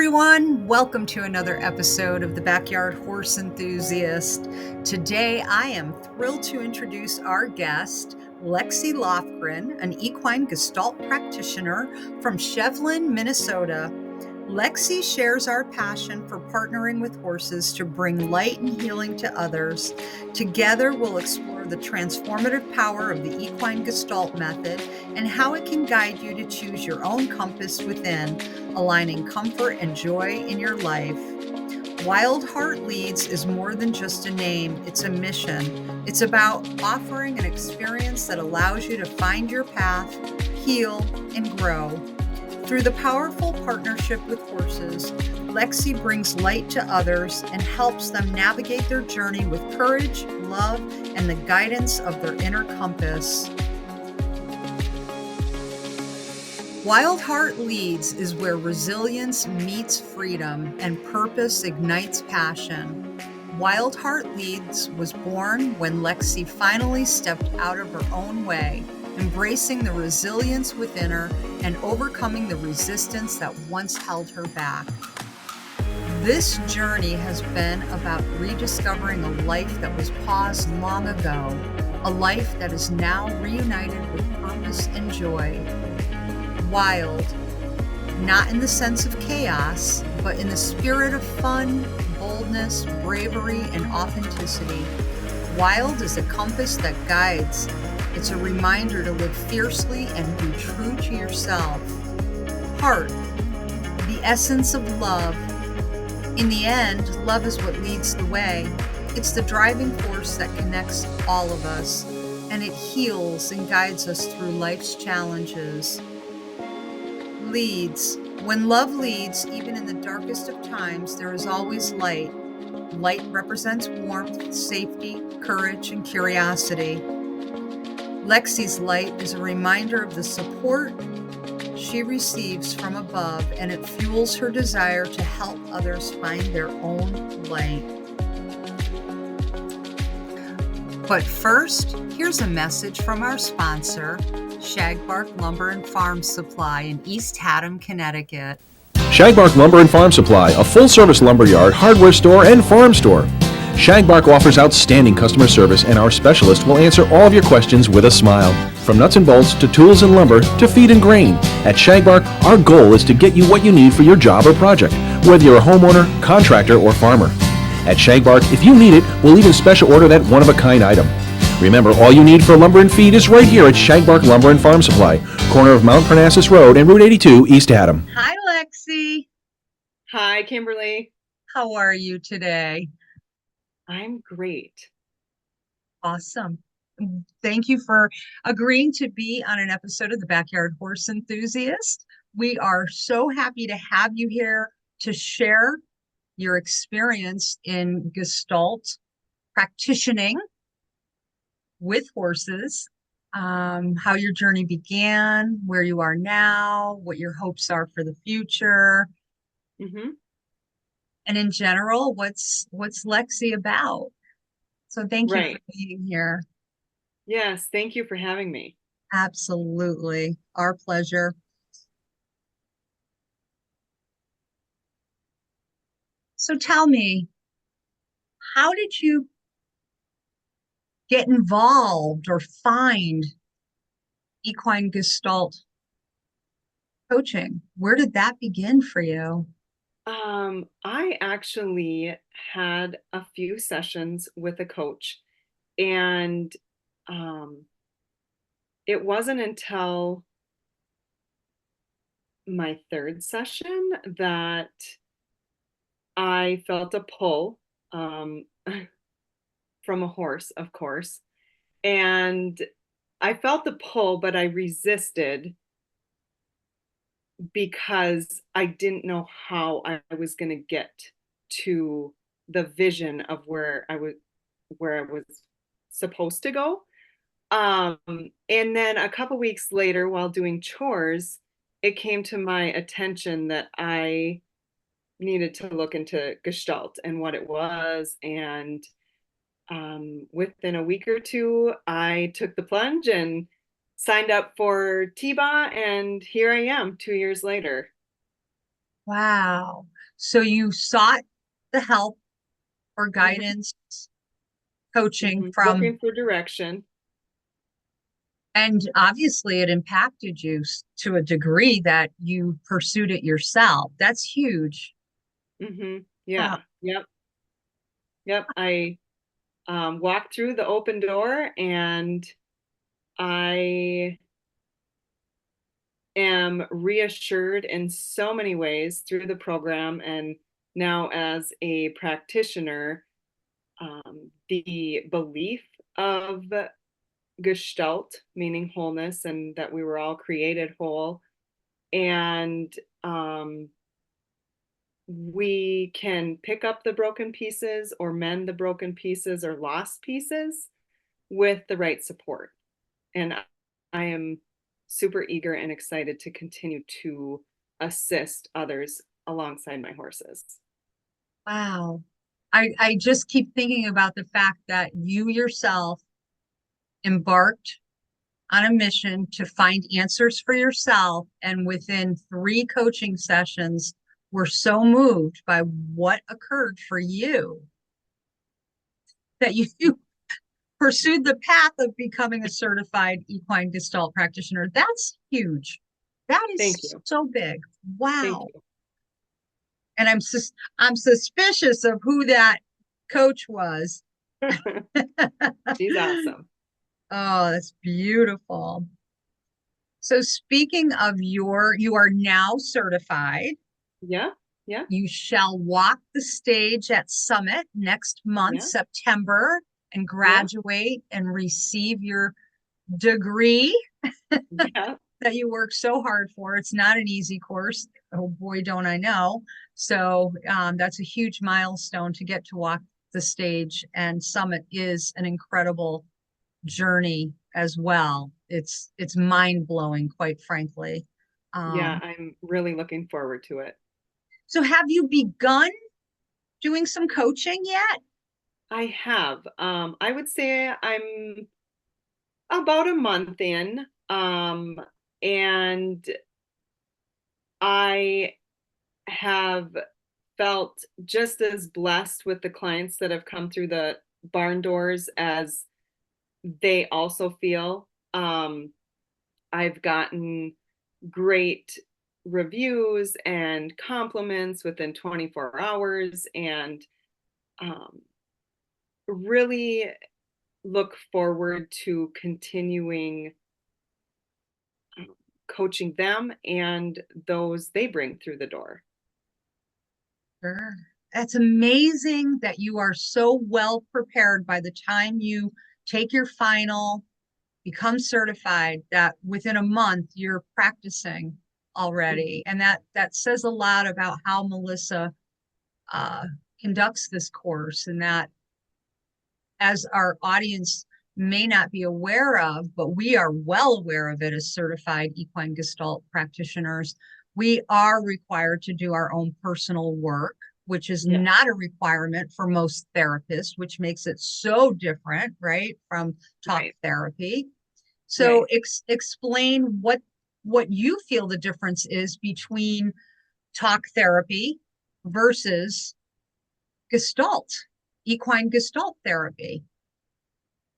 everyone. Welcome to another episode of the Backyard Horse Enthusiast. Today, I am thrilled to introduce our guest, Lexie Lofgren, an equine gestalt practitioner from Shevlin, Minnesota. Lexie shares our passion for partnering with horses to bring light and healing to others. Together, we'll explore the transformative power of the equine gestalt method and how it can guide you to choose your own compass within, aligning comfort and joy in your life. WildheartLeads is more than just a name, it's a mission. It's about offering an experience that allows you to find your path, heal, and grow. Through the powerful partnership with horses, Lexie brings light to others and helps them navigate their journey with courage, love, and the guidance of their inner compass. WildheartLeads is where resilience meets freedom and purpose ignites passion. WildheartLeads was born when Lexie finally stepped out of her own way, embracing the resilience within her and overcoming the resistance that once held her back. This journey has been about rediscovering a life that was paused long ago, a life that is now reunited with purpose and joy. Wild, not in the sense of chaos, but in the spirit of fun, boldness, bravery, and authenticity. Wild is a compass that guides. It's a reminder to live fiercely and be true to yourself. Heart, the essence of love. In the end, love is what leads the way. It's the driving force that connects all of us, and it heals and guides us through life's challenges. Leads. When love leads, even in the darkest of times, there is always light. Light represents warmth, safety, courage, and curiosity. Lexie's light is a reminder of the support she receives from above, and it fuels her desire to help others find their own light. But first, here's a message from our sponsor, Shagbark Lumber and Farm Supply in East Haddam, Connecticut. Shagbark Lumber and Farm Supply, a full-service lumberyard, hardware store, and farm store. Shagbark offers outstanding customer service, and our specialist will answer all of your questions with a smile. From nuts and bolts to tools and lumber to feed and grain, at Shagbark, our goal is to get you what you need for your job or project, whether you're a homeowner, contractor, or farmer. At Shagbark, if you need it, we'll even special order that one-of-a-kind item. Remember, all you need for lumber and feed is right here at Shagbark Lumber and Farm Supply, corner of Mount Parnassus Road and Route 82, East Haddam. Hi, Lexie. Hi, Kimberly. How are you today? I'm great. Awesome. Thank you for agreeing to be on an episode of the Backyard Horse Enthusiast. We are so happy to have you here to share your experience in gestalt practicing with horses, how your journey began, where you are now, what your hopes are for the future. Mm-hmm. And in general, what's Lexie about? So thank you for being here. Yes, thank you for having me. Absolutely. Our pleasure. So tell me, how did you get involved or find equine gestalt coaching? Where did that begin for you? I actually had a few sessions with a coach, and it wasn't until my third session that I felt a pull from a horse, of course, and I felt the pull, but I resisted because I didn't know how I was going to get to the vision of where I was supposed to go. And then a couple weeks later, while doing chores, it came to my attention that I needed to look into Gestalt and what it was. And within a week or two, I took the plunge and signed up for TBA, and here I am 2 years later. Wow. So you sought the help or Mhm, guidance, coaching mhm. from, Looking for direction. and obviously it impacted you to a degree that you pursued it yourself. That's huge. Wow. Yeah. Yep. Yep. I walked through the open door, and I am reassured in so many ways through the program. And now, as a practitioner, the belief of Gestalt, meaning wholeness, and that we were all created whole, and we can pick up the broken pieces or mend the broken pieces or lost pieces with the right support. And I am super eager and excited to continue to assist others alongside my horses. Wow. I just keep thinking about the fact that you yourself embarked on a mission to find answers for yourself. And within 3 coaching sessions, were so moved by what occurred for you that you pursued the path of becoming a certified equine gestalt practitioner. That's huge. That Thank is you. so big. Thank Wow. you. And I'm suspicious of who that coach was. She's awesome. Oh, that's beautiful. So speaking of you are now certified. Yeah. Yeah. You shall walk the stage at Summit next month, Yeah. September, and Yeah. graduate and receive your degree Yeah. that you work so hard for. It's not an easy course. Oh boy, don't I know. So that's a huge milestone to get to walk the stage. And Summit is an incredible journey as well. It's mind blowing, quite frankly. Yeah. Um, I'm really looking forward to it. so have you begun doing some coaching yet? I have. I would say I'm about a month in. And I have felt just as blessed with the clients that have come through the barn doors as they also feel. I've gotten great reviews and compliments within 24 hours, and um, really look forward to continuing coaching them and those they bring through the door. Sure. It's amazing that you are so well prepared by the time you take your final, become certified, that within a month you're practicing already. And that says a lot about how Melissa uh, conducts this course, and that, as our audience may not be aware of, but we are well aware of it as certified equine gestalt practitioners, we are required to do our own personal work, which is Yeah, not a requirement for most therapists, which makes it so different, right, from talk right, therapy. So right. explain what you feel the difference is between talk therapy versus gestalt, equine gestalt therapy.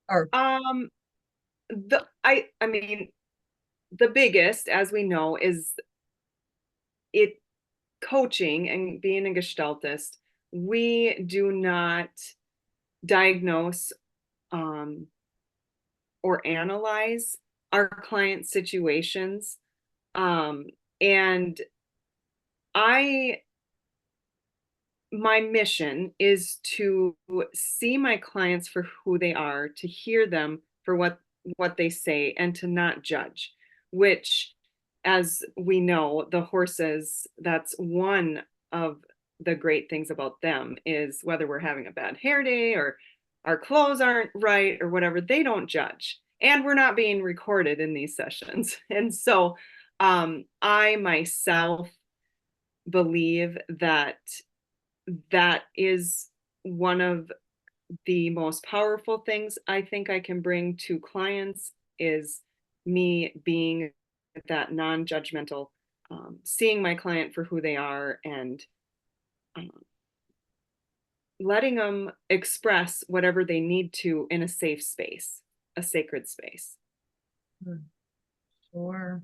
Or Um, I mean, the biggest, as we know, is it coaching and being a gestaltist. We do not diagnose um, or analyze our client situations. Um, and I my mission is to see my clients for who they are, to hear them for what they say, and to not judge, which, as we know, the horses, that's one of the great things about them, is whether we're having a bad hair day or our clothes aren't right or whatever, they don't judge. And we're not being recorded in these sessions. And so I myself believe that that is one of the most powerful things I think I can bring to clients, is me being that non-judgmental seeing my client for who they are and um, letting them express whatever they need to in a safe space, a sacred space. Sure.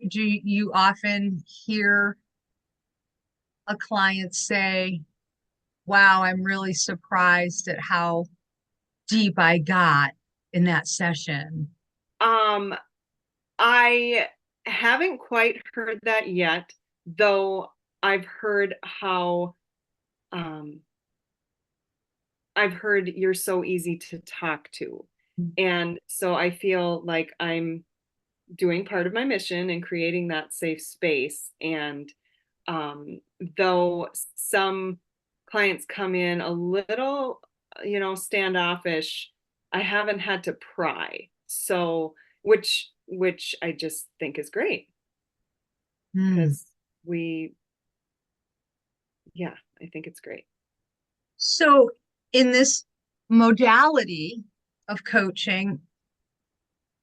Do you often hear a client say, wow, I'm really surprised at how deep I got in that session? Um, I haven't quite heard that yet, though I've heard how um, I've heard you're so easy to talk to. And so I feel like I'm doing part of my mission and creating that safe space. And though some clients come in a little, standoffish, I haven't had to pry. So, which I just think is great Hmm. because we, yeah, I think it's great. So, in this modality of coaching,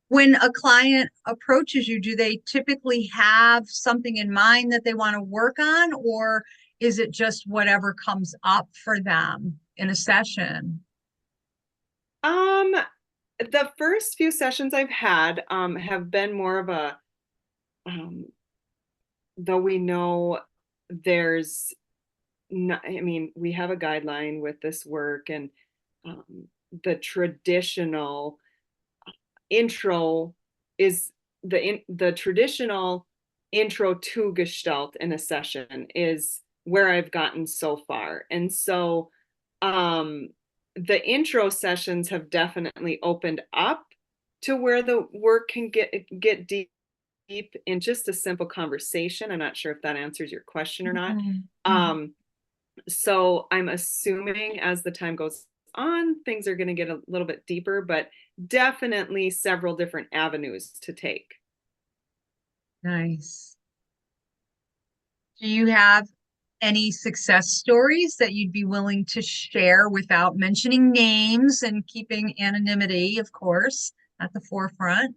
when a client approaches you, do they typically have something in mind that they want to work on, or is it just whatever comes up for them in a session? Um, the first few sessions I've had have been more of a um, though we know there's not, I mean, we have a guideline with this work and um, the traditional intro is the traditional intro to Gestalt in a session is where I've gotten so far. And so um, the intro sessions have definitely opened up to where the work can get deep in just a simple conversation. I'm not sure if that answers your question or not. Mhm. So I'm assuming as the time goes on, things are going to get a little bit deeper, but definitely several different avenues to take. Nice. Do you have any success stories that you'd be willing to share without mentioning names and keeping anonymity, of course, at the forefront?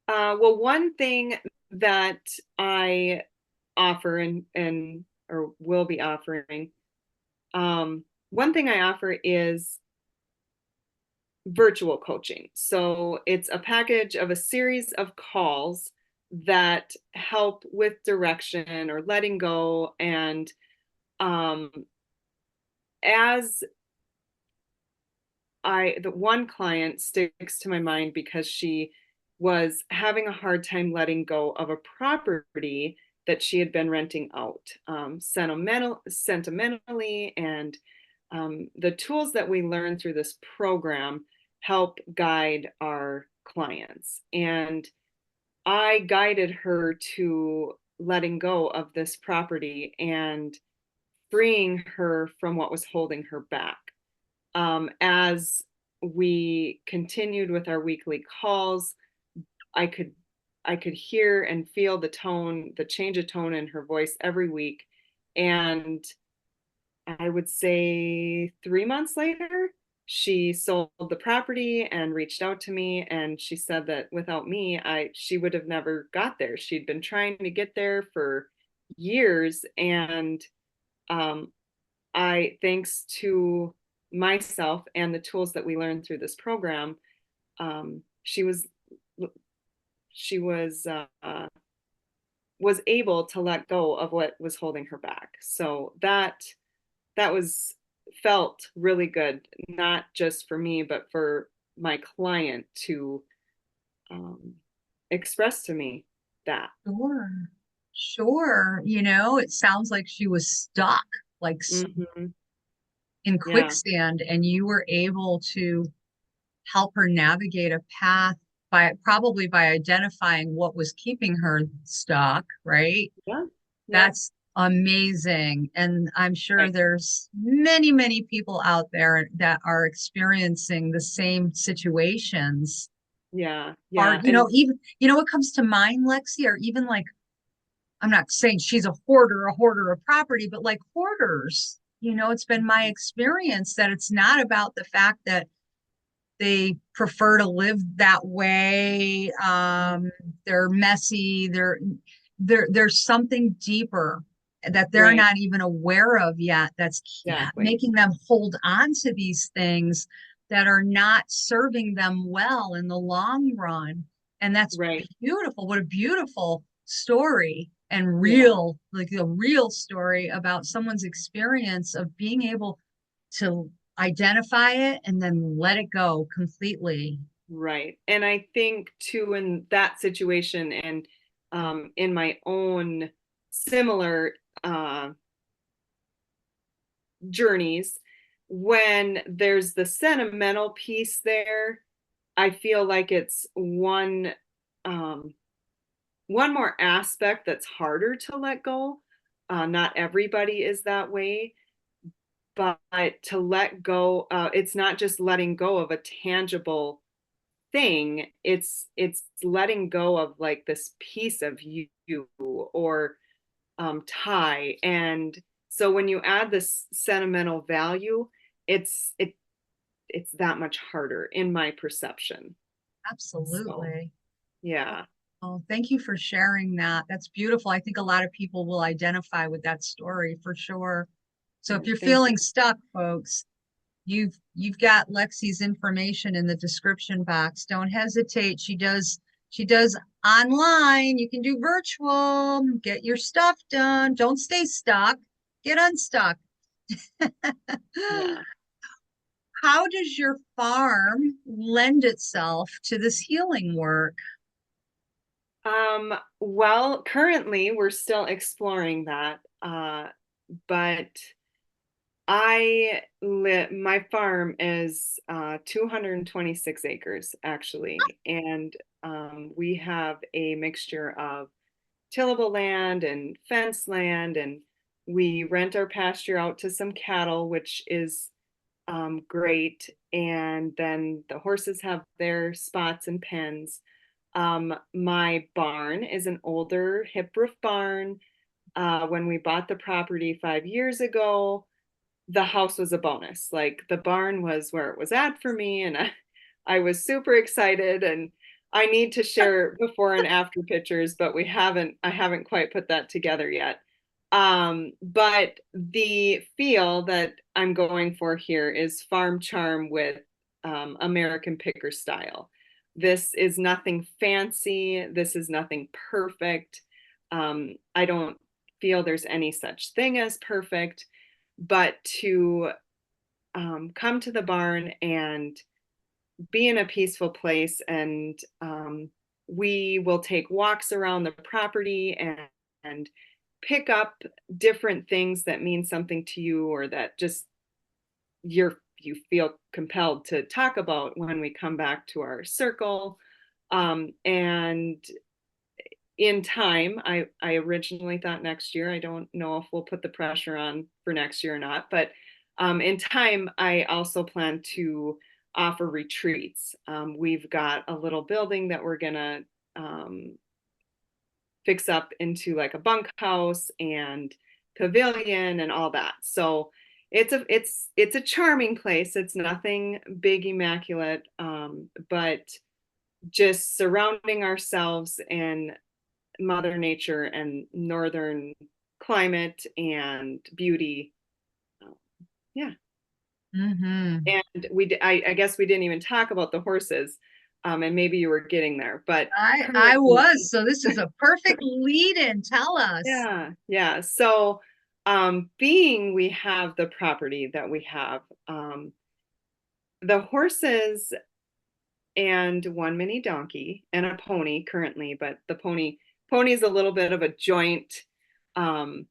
Well, one thing that I offer and or will be offering, one thing I offer is virtual coaching. So it's a package of a series of calls that help with direction or letting go. And um, as the one client sticks to my mind because she was having a hard time letting go of a property that she had been renting out sentimentally. And the tools that we learn through this program help guide our clients. And I guided her to letting go of this property and freeing her from what was holding her back. As we continued with our weekly calls, I could I could hear and feel the tone, the change of tone in her voice every week. And I would say 3 months later, she sold the property and reached out to me. And she said that without me, she would have never got there. She'd been trying to get there for years. And um, thanks to myself and the tools that we learned through this program, um, she was able to let go of what was holding her back. So that was felt really good, not just for me, but for my client to um, express to me that. Sure. Sure. It sounds like she was stuck, like Mm-hmm. in Yeah, quicksand, and you were able to help her navigate a path by identifying what was keeping her stuck, right? yeah, yeah. That's amazing. And I'm sure Right. there's many, many people out there that are experiencing the same situations. Yeah, Or, yeah, and even, what comes to mind, Lexi, or even like, I'm not saying she's a hoarder of property, but like hoarders, it's been my experience that it's not about the fact that they prefer to live that way. They're messy. There's something deeper that they're Right. not even aware of yet that's Exactly. making them hold on to these things that are not serving them well in the long run. And that's Right. beautiful. What a beautiful story and Yeah. real, like a real story about someone's experience of being able to identify it and then let it go completely. Right. And I think too, in that situation and in my own similar journeys, when there's the sentimental piece there, I feel like it's um, one more aspect that's harder to let go. Not everybody is that way, but to let go, it's not just letting go of a tangible thing. It's letting go of like this piece of you or tie. And so when you add this sentimental value, it's it it's that much harder in my perception. So Absolutely. yeah. Oh, thank you for sharing that. That's beautiful. I think a lot of people will identify with that story for sure. So if Oh, you're thank feeling you. stuck, folks, you've got Lexie's information in the description box. Don't hesitate. She does online. You can do virtual. Get your stuff done. Don't stay stuck. Get unstuck. Yeah. How does your farm lend itself to this healing work? Well, currently we're still exploring that. But my farm is 226 acres actually, and we have a mixture of tillable land and fence land, and we rent our pasture out to some cattle, which is great. And then the horses have their spots and pens. My barn is an older hip roof barn. When we bought the property 5 years ago, the house was a bonus. Like the barn was where it was at for me, and I was super excited. And I need to share before and after pictures, but I haven't quite put that together yet. But the feel that I'm going for here is farm charm with American picker style. This is nothing fancy. This is nothing perfect. I don't feel there's any such thing as perfect, but to come to the barn and be in a peaceful place. And we will take walks around the property and pick up different things that mean something to you, or that just you feel compelled to talk about when we come back to our circle. And in time, I originally thought next year. I don't know if we'll put the pressure on for next year or not, but in time, I also plan to offer retreats. We've got a little building that we're gonna fix up into like a bunkhouse and pavilion and all that. So it's a charming place. It's nothing big, immaculate, but just surrounding ourselves in Mother Nature and northern climate and beauty. Yeah. Mm-hmm. And I guess we didn't even talk about the horses, and maybe you were getting there, but I currently, was, so this is a perfect lead in. Tell us. yeah, yeah. So, being we have the property that we have, the horses and one mini donkey and a pony currently, but the pony is a little bit of um,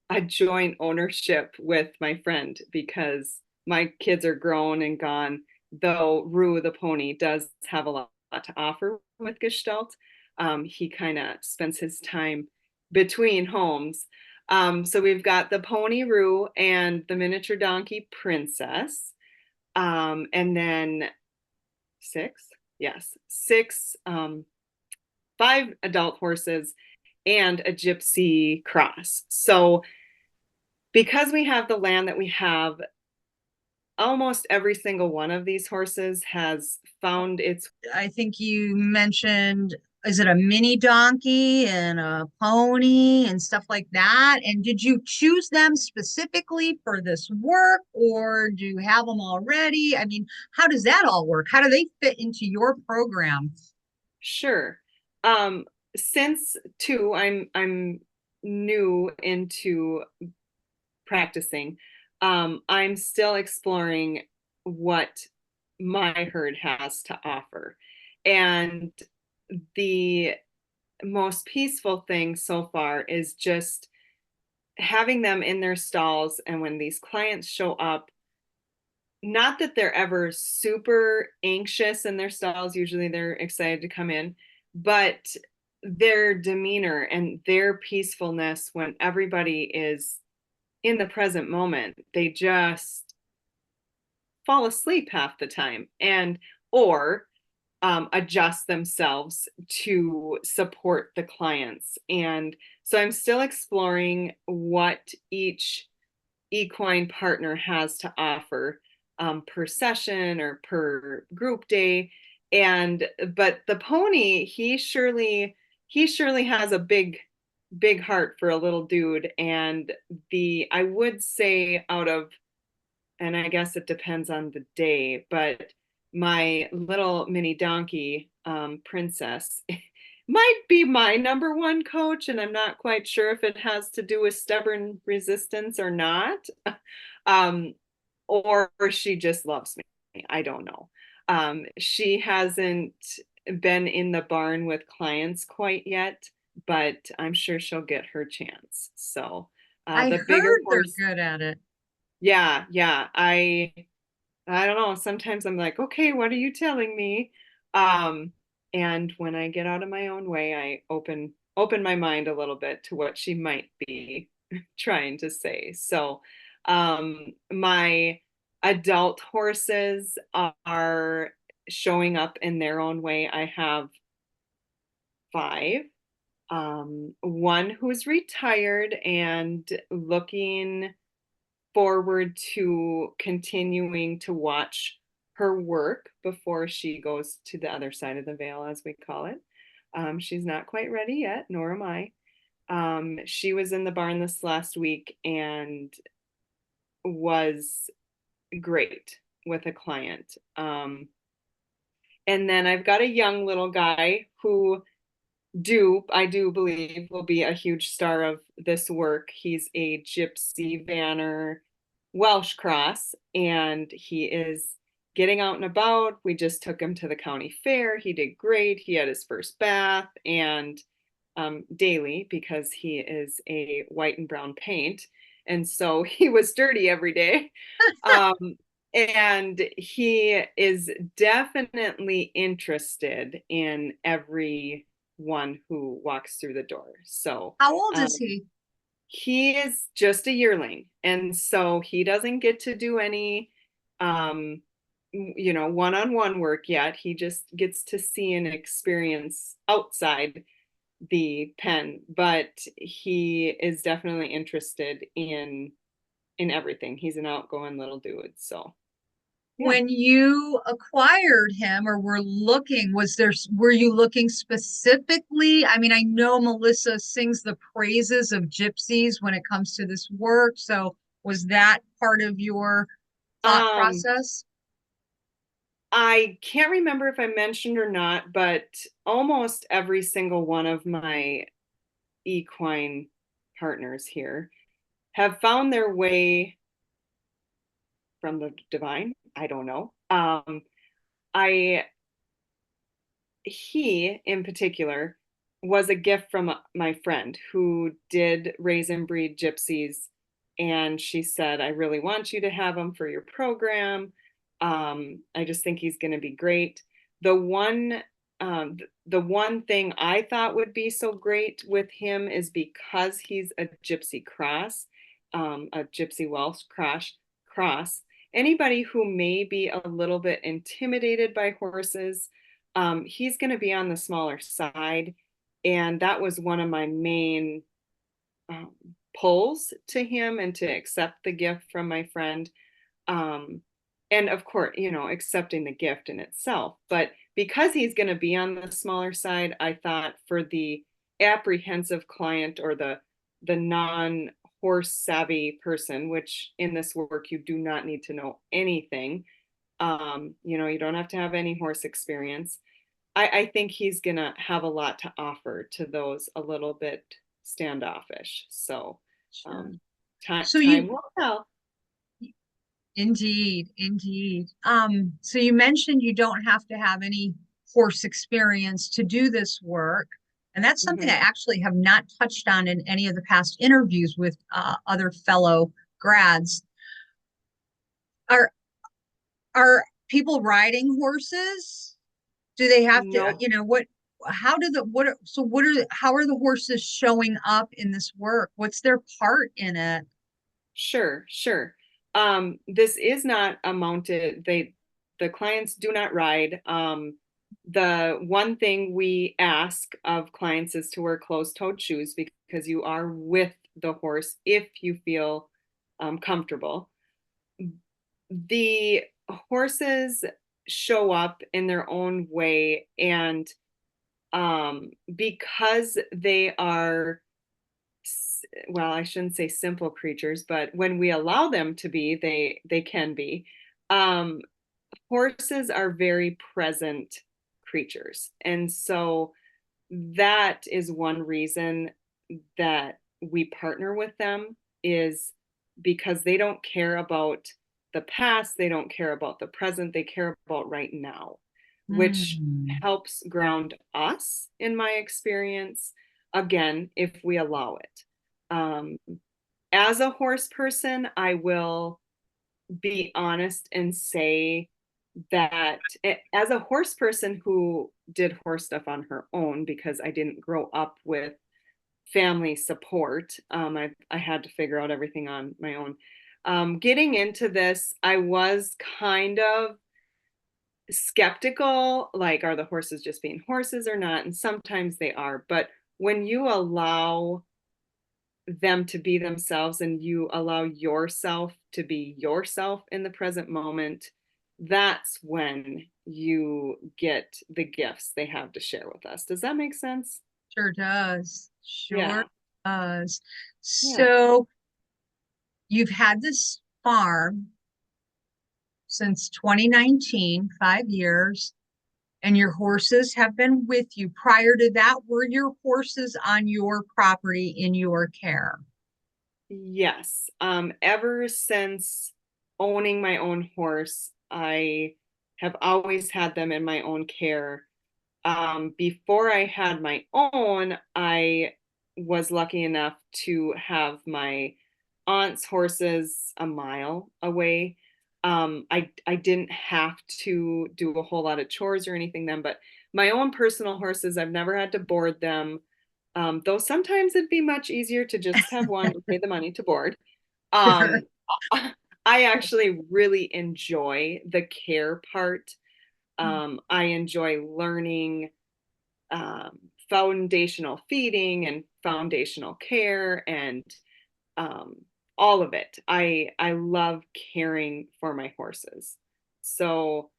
a joint ownership with my friend, because my kids are grown and gone, though Rue the pony does have a lot to offer with Gestalt. He kind of spends his time between homes. So we've got the pony Rue and the miniature donkey Princess. And then six, yes, six, five adult horses and a gypsy cross. So because we have the land that we have, almost every single one of these horses has found its. I think you mentioned, is it a mini donkey and a pony and stuff like that? And did you choose them specifically for this work, or do you have them already? I mean, how does that all work? How do they fit into your program? Sure. Um, since too, I'm new into practicing. I'm still exploring what my herd has to offer. And the most peaceful thing so far is just having them in their stalls. And when these clients show up, not that they're ever super anxious in their stalls, usually they're excited to come in, but their demeanor and their peacefulness when everybody is in the present moment, they just fall asleep half the time, and or adjust themselves to support the clients. And so I'm still exploring what each equine partner has to offer per session or per group day. And but the pony, he surely has a big heart for a little dude. And I would say out of, and I guess it depends on the day, but my little mini donkey, Princess, might be my number one coach, and I'm not quite sure if it has to do with stubborn resistance or not, um, or she just loves me. I don't know. She hasn't been in the barn with clients quite yet, but I'm sure she'll get her chance. So I the bigger heard they're horse, good at it. yeah, yeah. I don't know. Sometimes I'm like, okay, what are you telling me? Um, and when I get out of my own way, I open my mind a little bit to what she might be trying to say. So, my adult horses are showing up in their own way. I have five. One who's retired and looking forward to continuing to watch her work before she goes to the other side of the veil, as we call it. She's not quite ready yet, nor am I. She was in the barn this last week and was great with a client. And then I've got a young little guy who I do believe will be a huge star of this work. He's a Gypsy Vanner Welsh cross, and he is getting out and about. We just took him to the county fair. He did great. He had his first bath, and daily, because he is a white and brown paint. And so he was dirty every day. Um, and he is definitely interested in everyone who walks through the door. So How old um, is he? he is just a yearling. And so he doesn't get to do any, one-on-one work yet. He just gets to see and experience outside the pen, but he is definitely interested in everything. He's an outgoing little dude. So yeah. When you acquired him or were you looking specifically? I mean, I know Melissa sings the praises of gypsies when it comes to this work. So was that part of your thought Um, process? I can't remember if I mentioned or not, but almost every single one of my equine partners here have found their way from the divine. I don't know. I He in particular was a gift from my friend who did raise and breed gypsies, and she said, I really want you to have him for your program. I just think he's going to be great. The one thing I thought would be so great with him is because he's a gypsy cross, a gypsy Welsh cross. Anybody who may be a little bit intimidated by horses, he's going to be on the smaller side. And that was one of my main pulls to him and to accept the gift from my friend. and of course, accepting the gift in itself. But because he's going to be on the smaller side, I thought for the apprehensive client or the non horse savvy person, which in this work you do not need to know anything. You don't have to have any horse experience. I think he's gonna have a lot to offer to those a little bit standoffish. So Sure. um, So time you will tell. Indeed, indeed. So you mentioned you don't have to have any horse experience to do this work. And that's something I Mhm. actually have not touched on in any of the past interviews with other fellow grads. Are are people riding horses? Do they have to, No, what, how do the, what, are- so what are, how are the horses showing up in this work? What's their part in it? sure, sure. This is not a mounted, the clients do not ride. The one thing we ask of clients is to wear closed-toed shoes because you are with the horse if you feel comfortable. The horses show up in their own way, and because they are, well, I shouldn't say simple creatures, but when we allow them to be, they can be. Um, Horses are very present creatures, and so that is one reason that we partner with them, is because they don't care about the past, they don't care about the present, they care about right now, which Hmm. helps ground us, in my experience, again, if we allow it. Um, as a horse person, I will be honest and say that as a horse person who did horse stuff on her own, because I didn't grow up with family support, I had to figure out everything on my own. Getting into this, I was kind of skeptical, like, are the horses just being horses or not? And sometimes they are, but when you allow them to be themselves and you allow yourself to be yourself in the present moment, that's when you get the gifts they have to share with us. Does that make sense? Sure does. Sure Yeah. does. Yeah. So you've had this farm since 2019, 5 years, and your horses have been with you. Prior to that, were your horses on your property in your care? Yes. Ever since owning my own horse, I have always had them in my own care. Before I had my own, I was lucky enough to have my aunt's horses a mile away. I didn't have to do a whole lot of chores or anything then, but my own personal horses, I've never had to board them. Though sometimes it'd be much easier to just have one and pay the money to board. Sure. Um, I actually really enjoy the care part. I enjoy learning foundational feeding and foundational care and um, all of it. I love caring for my horses. So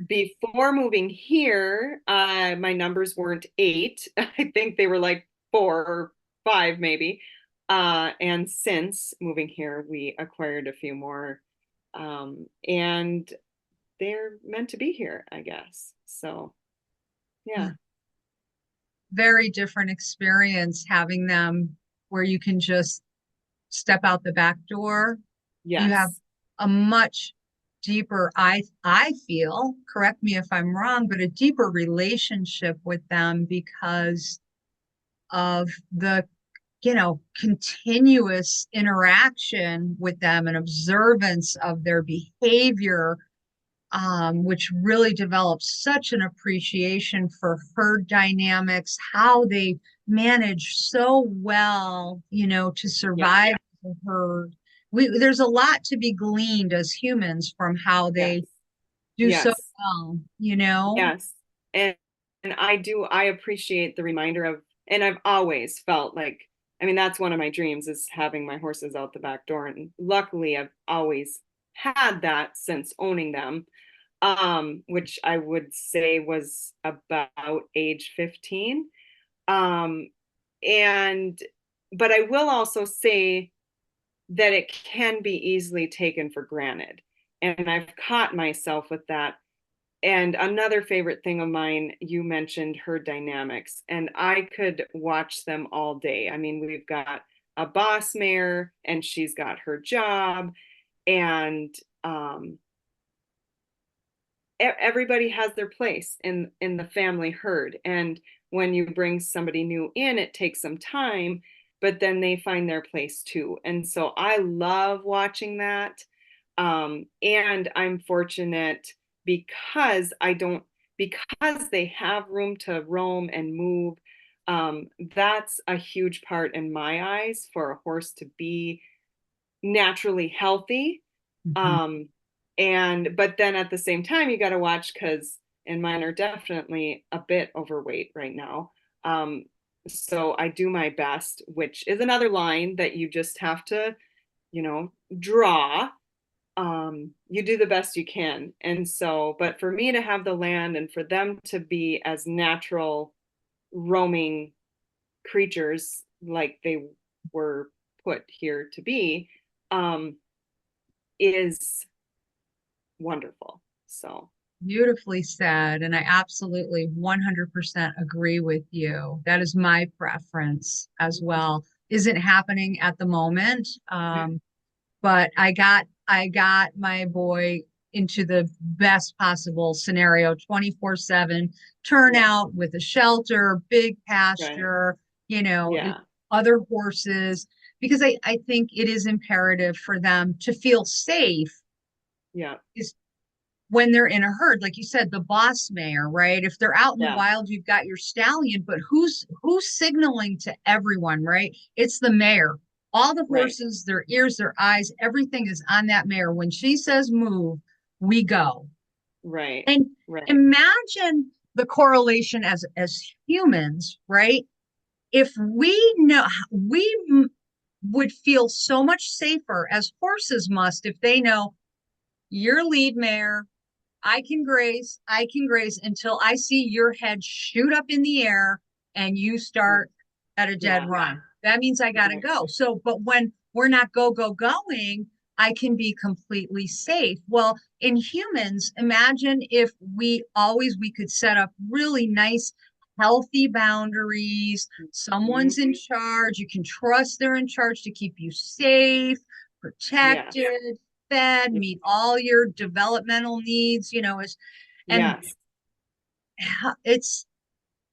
before moving here, my numbers weren't eight. I think they were like 4 or 5 maybe. And since moving here, we acquired a few more. And they're meant to be here, I guess. So yeah. Very different experience having them where you can just step out the back door. You have Yes. a much deeper, I feel, correct me if I'm wrong, but a deeper relationship with them because of the, continuous interaction with them and observance of their behavior, which really develops such an appreciation for herd dynamics, how they manage so well, to Yes. survive the herd. There's a lot to be gleaned as humans from how Yes. they do so Yes. well. Yes. And I appreciate the reminder of, and I've always felt like, I mean, that's one of my dreams, is having my horses out the back door. And luckily I've always had that since owning them, which I would say was about age 15. Um, and, but I will also say that it can be easily taken for granted. And I've caught myself with that. And another favorite thing of mine, you mentioned her dynamics, and I could watch them all day. I mean, we've got a boss mare, and she's got her job, and everybody has their place in the family herd. And when you bring somebody new in, it takes some time, but then they find their place too. And so I love watching that. And I'm fortunate because because they have room to roam and move. That's a huge part in my eyes for a horse to be naturally healthy. Mhm. Um, but then at the same time, you got to watch because, and mine are definitely a bit overweight right now. So I do my best, which is another line that you just have to, draw. You do the best you can. And so, but for me to have the land and for them to be as natural roaming creatures like they were put here to be, um, is wonderful. So, Beautifully said. And I absolutely 100% agree with you. That is my preference as well. Isn't happening at the moment. But I got my boy into the best possible scenario, 24/7 yeah, turnout with a shelter, big right. pasture, you know, Yeah, other horses, because I think it is imperative for them to feel safe yeah, is when they're in a herd, like you said, the boss mare, right? If they're out in the yeah, wild, you've got your stallion, but who's signaling to everyone, right? It's the mare. All the right, horses, their ears, their eyes, everything is on that mare. When she says move, we go. right, And right. imagine the correlation as humans, right? If we know would feel so much safer as horses must if they know your lead mare, I can graze until I see your head shoot up in the air and you Right. start at a dead Yeah, run. That means I got to right, go. So, but when we're not going, I can be completely safe. Well, in humans, imagine if we could set up really nice, healthy boundaries. Someone's in mhm, charge. You can trust they're in charge to keep you safe, yes, protected, fed, y- meet all your developmental needs, and yes. it's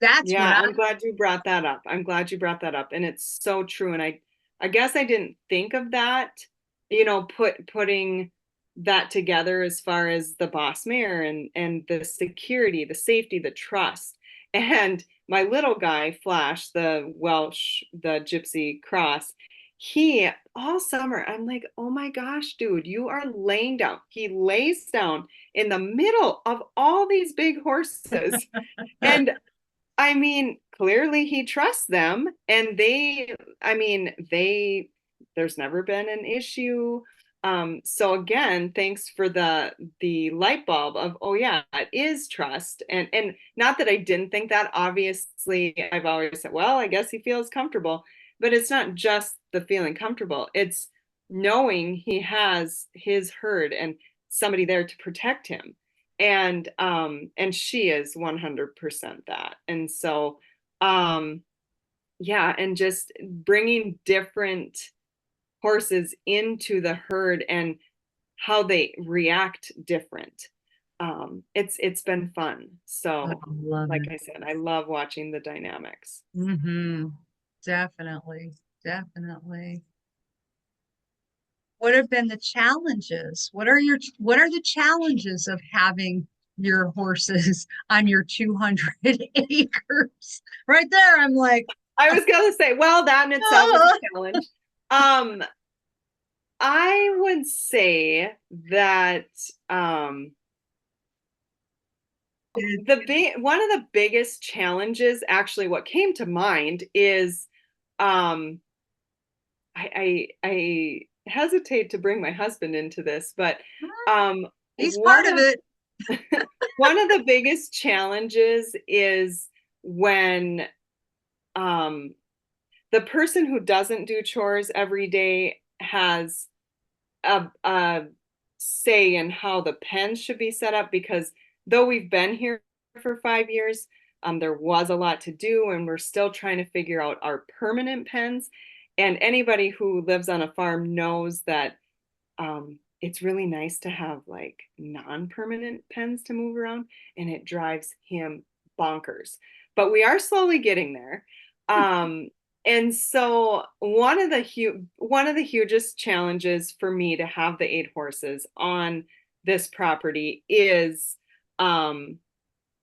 that's what Yeah, I I'm glad you brought that up. I'm glad you brought that up. And it's so true. And I guess I didn't think of that, putting that together as far as the boss mare and the security, the safety, the trust. And my little guy, Flash, the Welsh, the Gypsy Cross, he all summer, I'm like, oh my gosh, dude, you are laying down. He lays down in the middle of all these big horses. And I mean, clearly he trusts them, and there's never been an issue. So again, thanks for the light bulb of, oh yeah, it is trust. And not that I didn't think that, obviously I've always said, well, I guess he feels comfortable, but it's not just the feeling comfortable. It's knowing he has his herd and somebody there to protect him. And she is 100% that. And so yeah, and just bringing different horses into the herd and how they react different. It's been fun. So love like it. I said, I love watching the dynamics. Mm-hmm. Definitely. Definitely. What have been the challenges? What are the challenges of having your horses on your 200 acres? Right there, I'm like, I was gonna say, well, that in itself is a oh. challenge. um I would say that um one of the biggest challenges, actually, what came to mind is, um, I hesitate to bring my husband into this, but He's part of it. one of the biggest challenges is when the person who doesn't do chores every day has a say in how the pens should be set up, because though we've been here for 5 years, there was a lot to do, and we're still trying to figure out our permanent pens. And anybody who lives on a farm knows that it's really nice to have like non-permanent pens to move around, and it drives him bonkers. But we are slowly getting there. And so one of the hugest challenges for me to have the 8 horses on this property is, and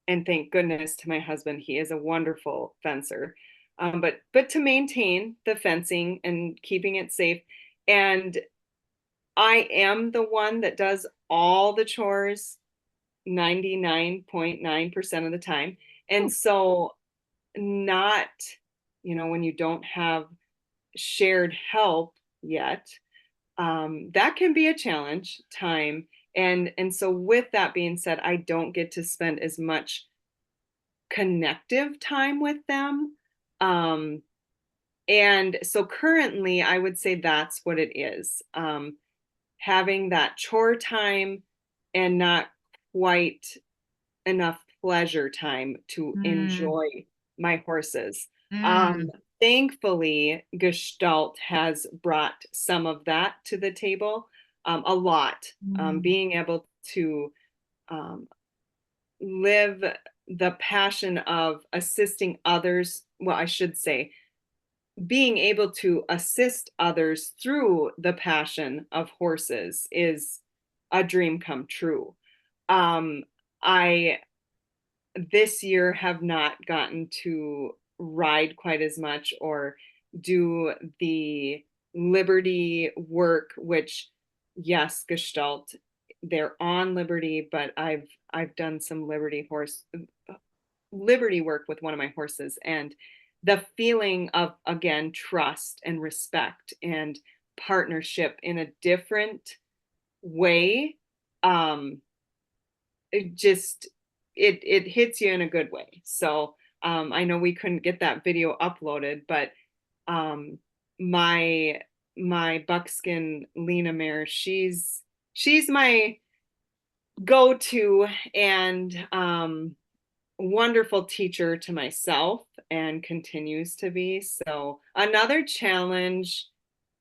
thank goodness to my husband, he is a wonderful fencer. But to maintain the fencing and keeping it safe. And I am the one that does all the chores 99.9% of the time. And so not, when you don't have shared help yet, that can be a challenge time. And so with that being said, I don't get to spend as much connective time with them. And so currently I would say that's what it is. Having that chore time and not quite enough pleasure time to enjoy my horses. Thankfully, Gestalt has brought some of that to the table, a lot. Being able to live the passion of assisting others. Well, I should say, being able to assist others through the passion of horses is a dream come true. I this year have not gotten to ride quite as much or do the Liberty work, which, yes, Gestalt, they're on Liberty, but I've done some Liberty work with one of my horses, and the feeling of, again, trust and respect and partnership in a different way, it hits you in a good way. So I know we couldn't get that video uploaded, but my buckskin Lena mare, she's my go-to and wonderful teacher to myself, and continues to be. So another challenge,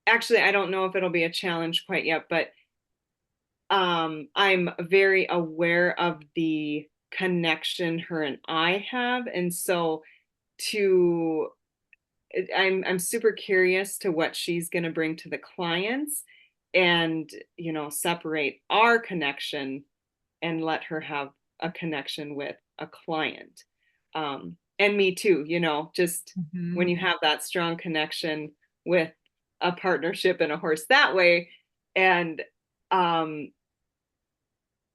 actually, I don't know if it'll be a challenge quite yet, but I'm very aware of the connection her and I have. And so I'm super curious to what she's going to bring to the clients, and, separate our connection and let her have a connection with a client. And me too, just when you have that strong connection with a partnership and a horse that way, and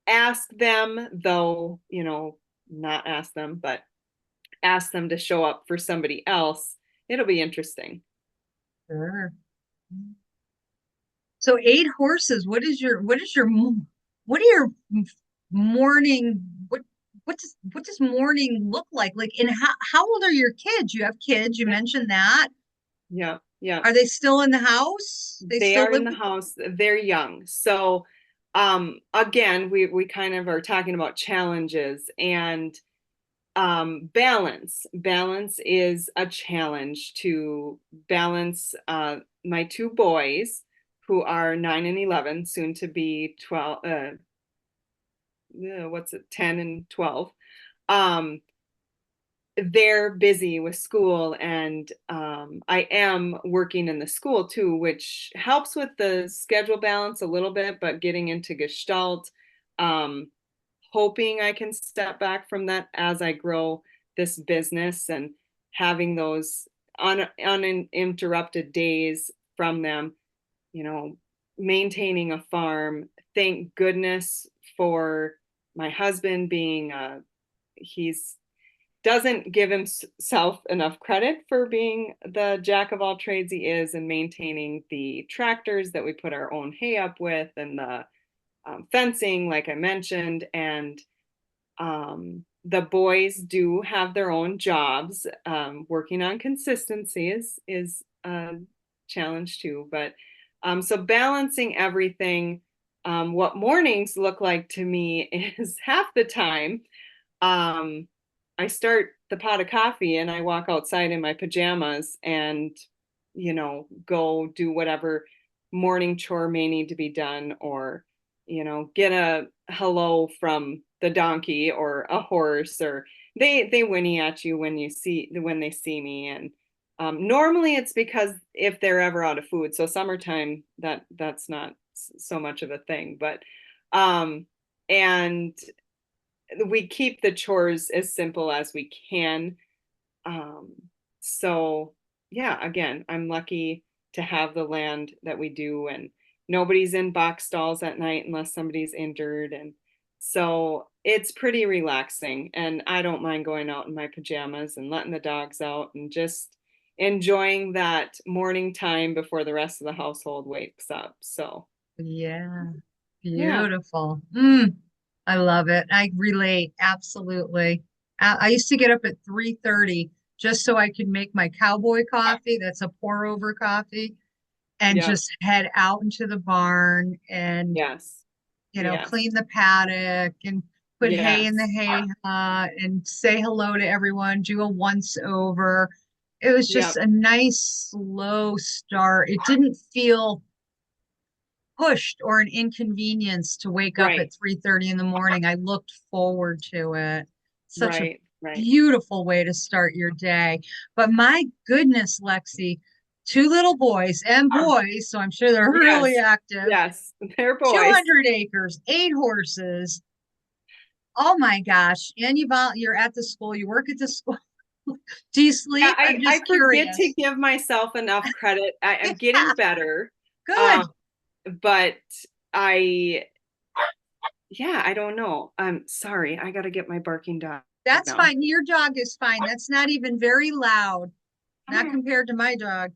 ask them, though, not ask them, but ask them to show up for somebody else, it'll be interesting. Sure. So 8 horses, what are your morning, what does morning look like? Like, and how old are your kids? You have kids, you mentioned that. Yeah. Are they still in the house? They still are in the house. They're young. So again, we kind of are talking about challenges, and balance is a challenge, to balance my 2 boys, who are 9 and 11, soon to be 12, 10 and 12. They're busy with school, and I am working in the school too, which helps with the schedule balance a little bit, but getting into Gestalt, hoping I can step back from that as I grow this business, and having those uninterrupted days from them, maintaining a farm. Thank goodness for my husband being he's doesn't give himself enough credit for being the jack of all trades he is, and maintaining the tractors that we put our own hay up with, and the fencing, like I mentioned. And the boys do have their own jobs. Working on consistency is a challenge too. But so balancing everything, what mornings look like to me is half the time I start the pot of coffee and I walk outside in my pajamas and, go do whatever morning chore may need to be done, or, get a hello from the donkey or a horse, or they whinny at you when they see me. And normally it's because if they're ever out of food. So summertime, that's not so much of a thing, but and we keep the chores as simple as we can. Um, so yeah, again, I'm lucky to have the land that we do, and nobody's in box stalls at night unless somebody's injured. And so it's pretty relaxing, and I don't mind going out in my pajamas and letting the dogs out and just enjoying that morning time before the rest of the household wakes up. So Yeah, yeah, beautiful. I love it. I relate absolutely. I used to get up at 3:30 just so I could make my cowboy coffee. That's a pour over coffee, and yep, just head out into the barn and, yes, clean yes, the paddock and put hay in the yes, hay hut and say hello to everyone, do a once over. It was just yep, a nice slow start. It didn't feel pushed or an inconvenience to wake up right. at 3:30 in the morning. I looked forward to it. Such a Right, right. beautiful way to start your day. But my goodness, Lexie, two little boys and boys, so I'm sure they're really Yes, active. yes, they're boys. 200 acres, 8 horses. Oh my gosh. And you're at the school, you work at the school. Do you Yeah, sleep? I'm I just forget to curious. give myself enough credit. I'm getting Yeah, better. Um, good. but I, yeah, I don't know. I'm sorry. I got to get my barking dog That's now. fine. Your dog is fine. That's not even very loud. Come Not here. compared to my dog.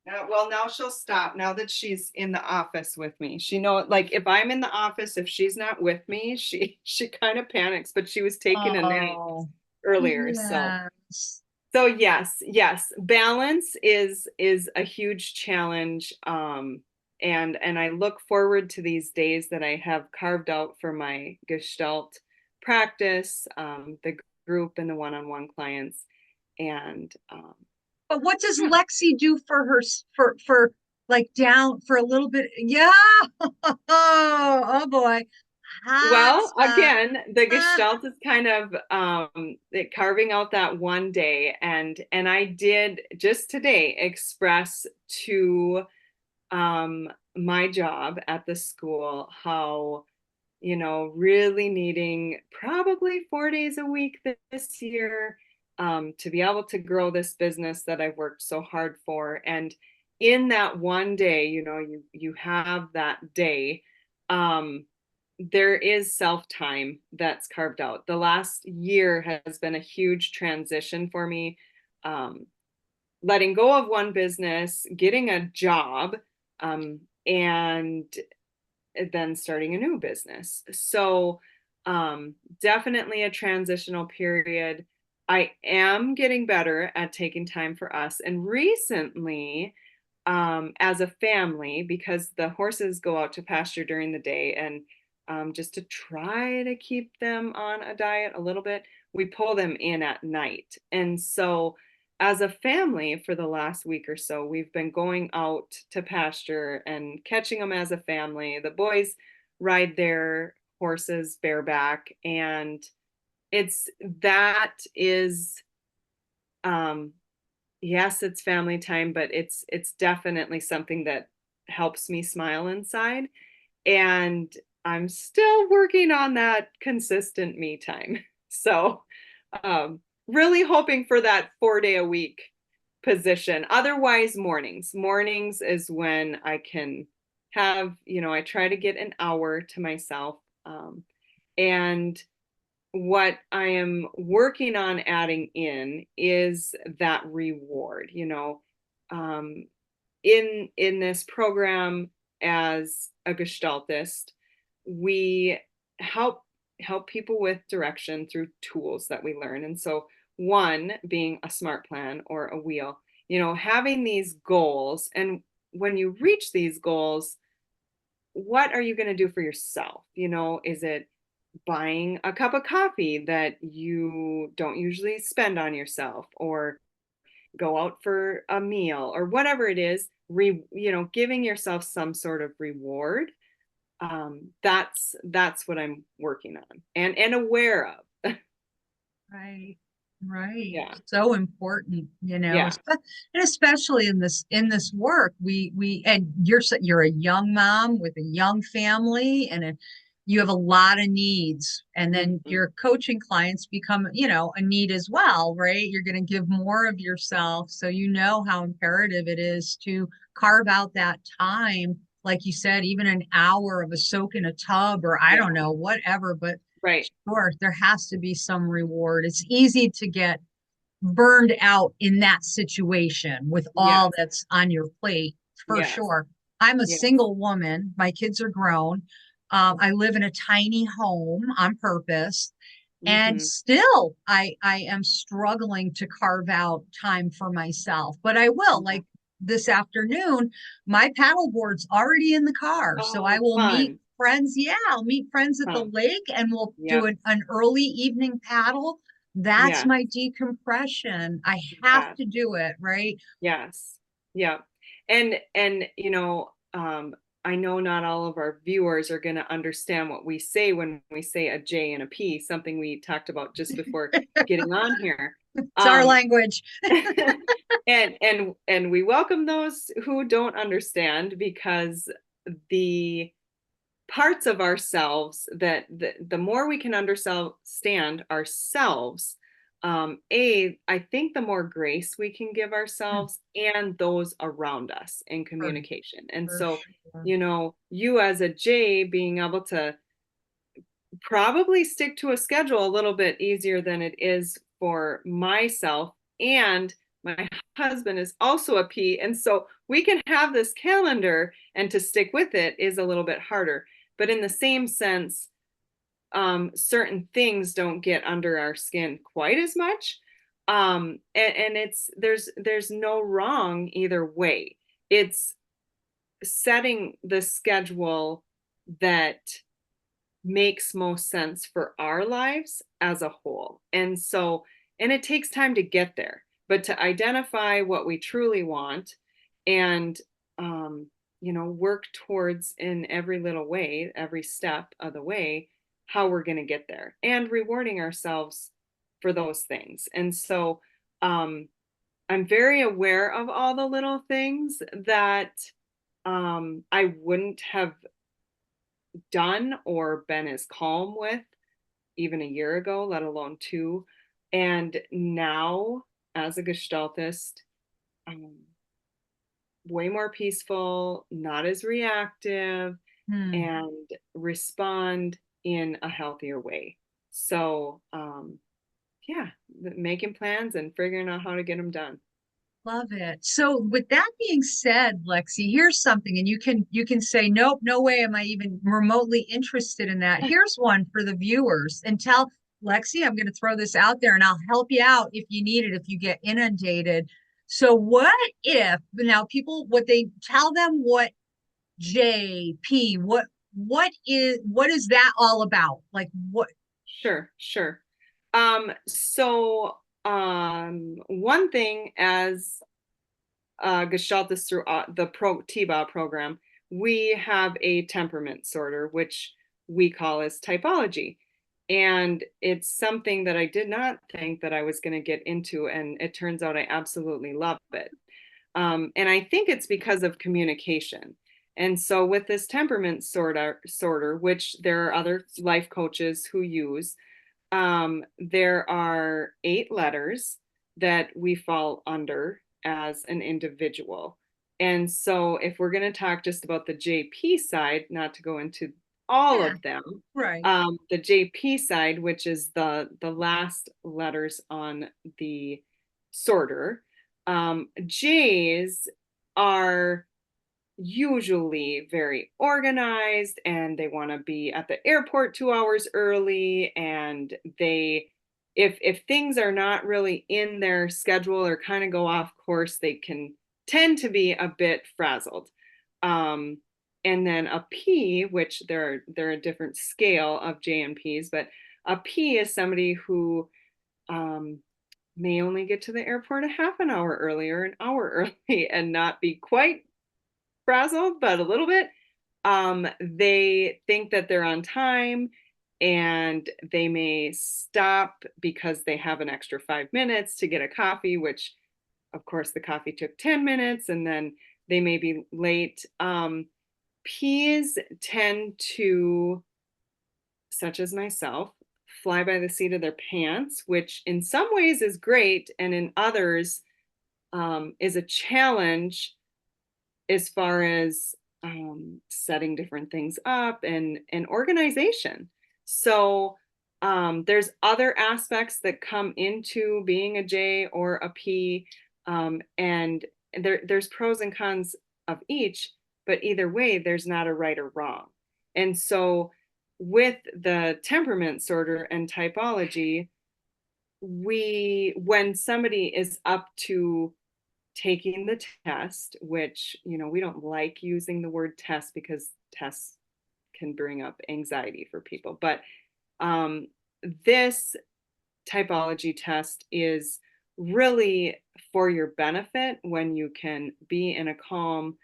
Well, now she'll stop now that she's in the office with me. She know, like, if I'm in the office, if she's not with me, she kind of panics, but she was taking a nap Oh, earlier. yes. So yes, yes, balance is a huge challenge. And I look forward to these days that I have carved out for my Gestalt practice, the group and the one-on-one clients. And But what does yeah. Lexi do for her for like down for a little bit? Yeah. Oh boy. Hot Well, spot. again, the Ah, Gestalt is kind of carving out that one day, and I did just today express to my job at the school how, really needing probably 4 days a week this year, to be able to grow this business that I've worked so hard for. And in that one day, you have that day. There is self time that's carved out. The last year has been a huge transition for me. Um, Letting go of one business, getting a job, and then starting a new business. So, definitely a transitional period. I am getting better at taking time for us. And recently, as a family, because the horses go out to pasture during the day, and just to try to keep them on a diet a little bit, we pull them in at night. And so, as a family, for the last week or so, we've been going out to pasture and catching them as a family. The boys ride their horses bareback, and that is, um, yes, it's family time, but it's definitely something that helps me smile inside. And I'm still working on that consistent me time. So, really hoping for that 4 day a week position. Otherwise, mornings. Mornings is when I can have, I try to get an hour to myself. And what I am working on adding in is that reward, in this program as a gestaltist, we help people with direction through tools that we learn. And so one being a smart plan or a wheel, having these goals, and when you reach these goals, what are you going to do for yourself? Is it buying a cup of coffee that you don't usually spend on yourself, or go out for a meal, or whatever it is, giving yourself some sort of reward. That's what I'm working on and aware of. Right. Right. Yeah. So important, Yeah. and especially in this work, and you're a young mom with a young family, and you have a lot of needs, and then Mhm. your coaching clients become, a need as well, right? You're going to give more of yourself. So how imperative it is to carve out that time, like you said, even an hour of a soak in a tub, or I Yeah. don't know, whatever, but Right. sure, there has to be some reward. It's easy to get burned out in that situation with all Yes. that's on your plate, for Yes. sure. I'm a Yes. single woman. My kids are grown. I live in a tiny home on purpose. And Mm-hmm. still, I am struggling to carve out time for myself, but I will. Yeah. Like this afternoon, my paddleboard's already in the car, so I Oh, will meet fun. friends. Yeah, I'll meet friends at the Fun. lake, and we'll do Yep. an early evening paddle. That's Yeah. my decompression. I have Yeah. to do it, right? Yes. Yeah. And I know not all of our viewers are going to understand what we say when we say a J and a P, something we talked about just before getting on here. It's our Um, language. and we welcome those who don't understand, because the parts of ourselves that the more we can understand ourselves, I think the more grace we can give ourselves and those around us in For, communication. And for so, sure. you as a J being able to probably stick to a schedule a little bit easier than it is for myself. And my husband is also a P. And so we can have this calendar, and to stick with it is a little bit harder. But in the same sense, certain things don't get under our skin quite as much. And there's no wrong either way. It's setting the schedule that makes most sense for our lives as a whole. And it takes time to get there, but to identify what we truly want, and, work towards in every little way, every step of the way, how we're going to get there, and rewarding ourselves for those things. And so, I'm very aware of all the little things that, I wouldn't have done or been as calm with even a year ago, let alone two. And now, as a gestaltist, um, way more peaceful, not as reactive, Hmm. and respond in a healthier way. So, yeah, making plans and figuring out how to get them done. Love it. So with that being said, Lexi, here's something, and you can say, nope, no way am I even remotely interested in that. Here's one for the viewers. And tell Lexi, I'm going to throw this out there and I'll help you out if you need it, if you get inundated. So what if now people what they tell them what JP, what is that all about? Like what Sure, sure. So, one thing as Gestaltist through the TBA program, we have a temperament sorter, which we call as typology. And it's something that I did not think that I was going to get into, and it turns out I absolutely love it. And I think it's because of communication. And so with this temperament sorter, which there are other life coaches who use, there are 8 letters that we fall under as an individual. And so if we're going to talk just about the JP side, not to go into all Yeah. of them. Right. The JP side, which is the last letters on the sorter, J's are usually very organized and they want to be at the airport 2 hours early, and they if things are not really in their schedule or kind of go off course, they can tend to be a bit frazzled. um, and then a P, which they're a different scale of J and Ps, but a P is somebody who um, may only get to the airport a half an hour early or an hour early and not be quite frazzled, but a little bit. They think that they're on time and they may stop because they have an extra 5 minutes to get a coffee, which of course the coffee took 10 minutes, and then they may be late. P's tend to, such as myself, fly by the seat of their pants, which in some ways is great, and in others is a challenge as far as setting different things up and organization. So there's other aspects that come into being a J or a P, and there's pros and cons of each, but either way, there's not a right or wrong. And so with the temperament sorter and typology, when somebody is up to taking the test, which, we don't like using the word test because tests can bring up anxiety for people. But this typology test is really for your benefit when you can be in a calm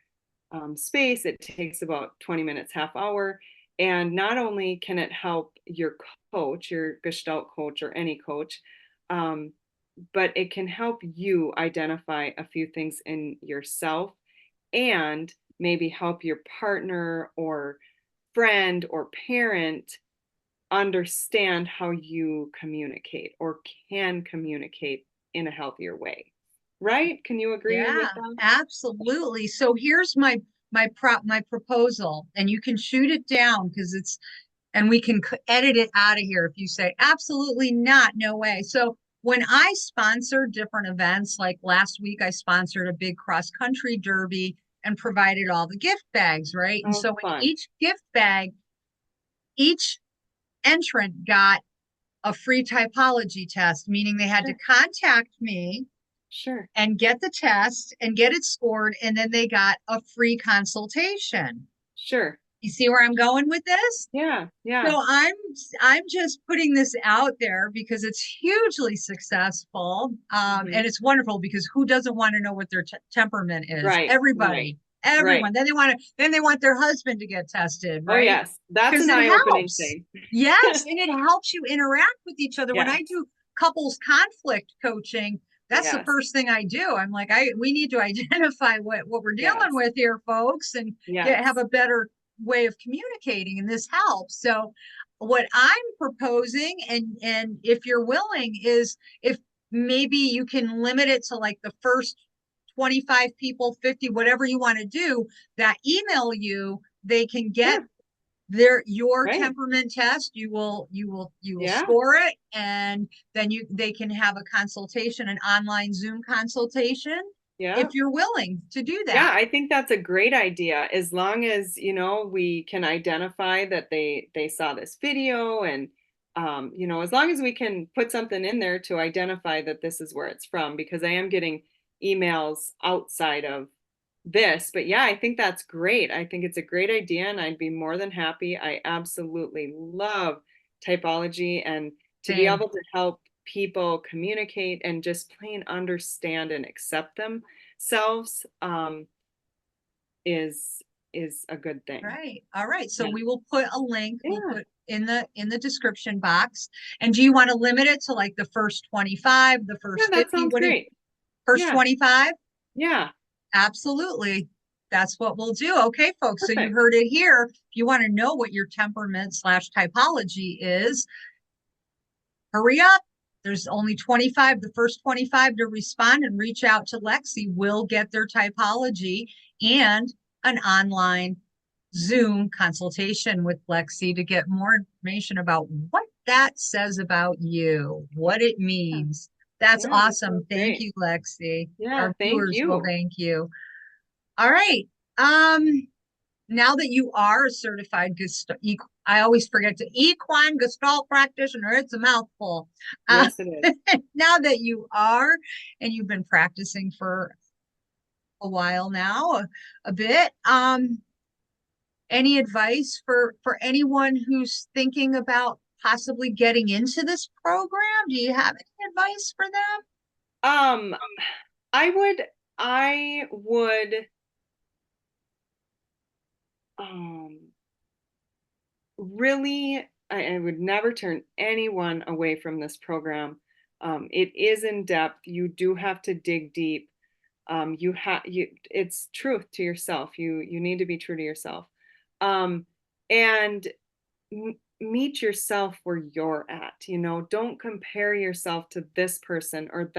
space. It takes about 20 minutes, half hour. And not only can it help your coach, your Gestalt coach or any coach, but it can help you identify a few things in yourself and maybe help your partner or friend or parent understand how you communicate or can communicate in a healthier way. Right? Can you agree with Yeah, that? absolutely. So here's my proposal, and you can shoot it down because it's and we can edit it out of here if you say absolutely not, no way. So when I sponsor different events, like last week I sponsored a big cross country derby and provided all the gift bags, right? And Oh, so in fun. each gift bag, each entrant got a free typology test, meaning they had to Sure. contact me Sure. and get the test and get it scored, and then they got a free consultation. Sure. You see where I'm going with this? Yeah. Yeah. So I'm just putting this out there because it's hugely successful, Hmm. and it's wonderful because who doesn't want to know what their temperament is? Right. Right. Everybody, Right. everyone. Then they want their husband to get tested, Oh, right? yes. That's Because an it eye-opening helps. thing. Yes, and it helps you interact with each other. When I Yes. do couples conflict coaching, that's the Yes. first thing I do. I'm like, we need to identify what we're dealing Yes. with here, folks, and have Yes. a better way of communicating, and this helps. So what I'm proposing, and if you're willing, is if maybe you can limit it to like the first 25 people, 50, whatever you want to do, that email you, they can get Sure. your Right. temperament test. You will Yeah. score it, and then they can have a consultation, an online Zoom consultation, Yeah. if you're willing to do Yeah, that. I think that's a great idea. As long as, we can identify that they saw this video, and as long as we can put something in there to identify that this is where it's from, because I am getting emails outside of this. But yeah, I think that's great. I think it's a great idea and I'd be more than happy. I absolutely love typology, and to be Same. able to help people communicate and just plain understand and accept themselves is a good thing. Right. All right. So Yeah. we will put a link. We'll Yeah. put in the description box. And do you want to limit it to like the first 25, the Yeah, first that 50? sounds What do you great. first Yeah. 25? Yeah. Absolutely. That's what we'll do. Okay, folks. So you Perfect. heard it here. If you want to know what your temperament slash typology is, hurry up. There's only 25, the first 25 to respond and reach out to Lexie will get their typology and an online Zoom consultation with Lexie to get more information about what that says about you, what it Yeah, means. That's yeah, that awesome. sounds Thank great. you, Lexie. Yeah, Our thank viewers will you. thank you. All right. Um, Now that you are a certified I always forget to equine gestalt practitioner. It's a mouthful. Uh, Yes, it is. now that you are, and you've been practicing for a while now, a bit. Any advice for anyone who's thinking about possibly getting into this program? Do you have any advice for them? Um, I would um really, I would never turn anyone away from this program. It is in depth. You do have to dig deep. It's truth to yourself. You need to be true to yourself. Um, and meet yourself where you're at. Don't compare yourself to this person or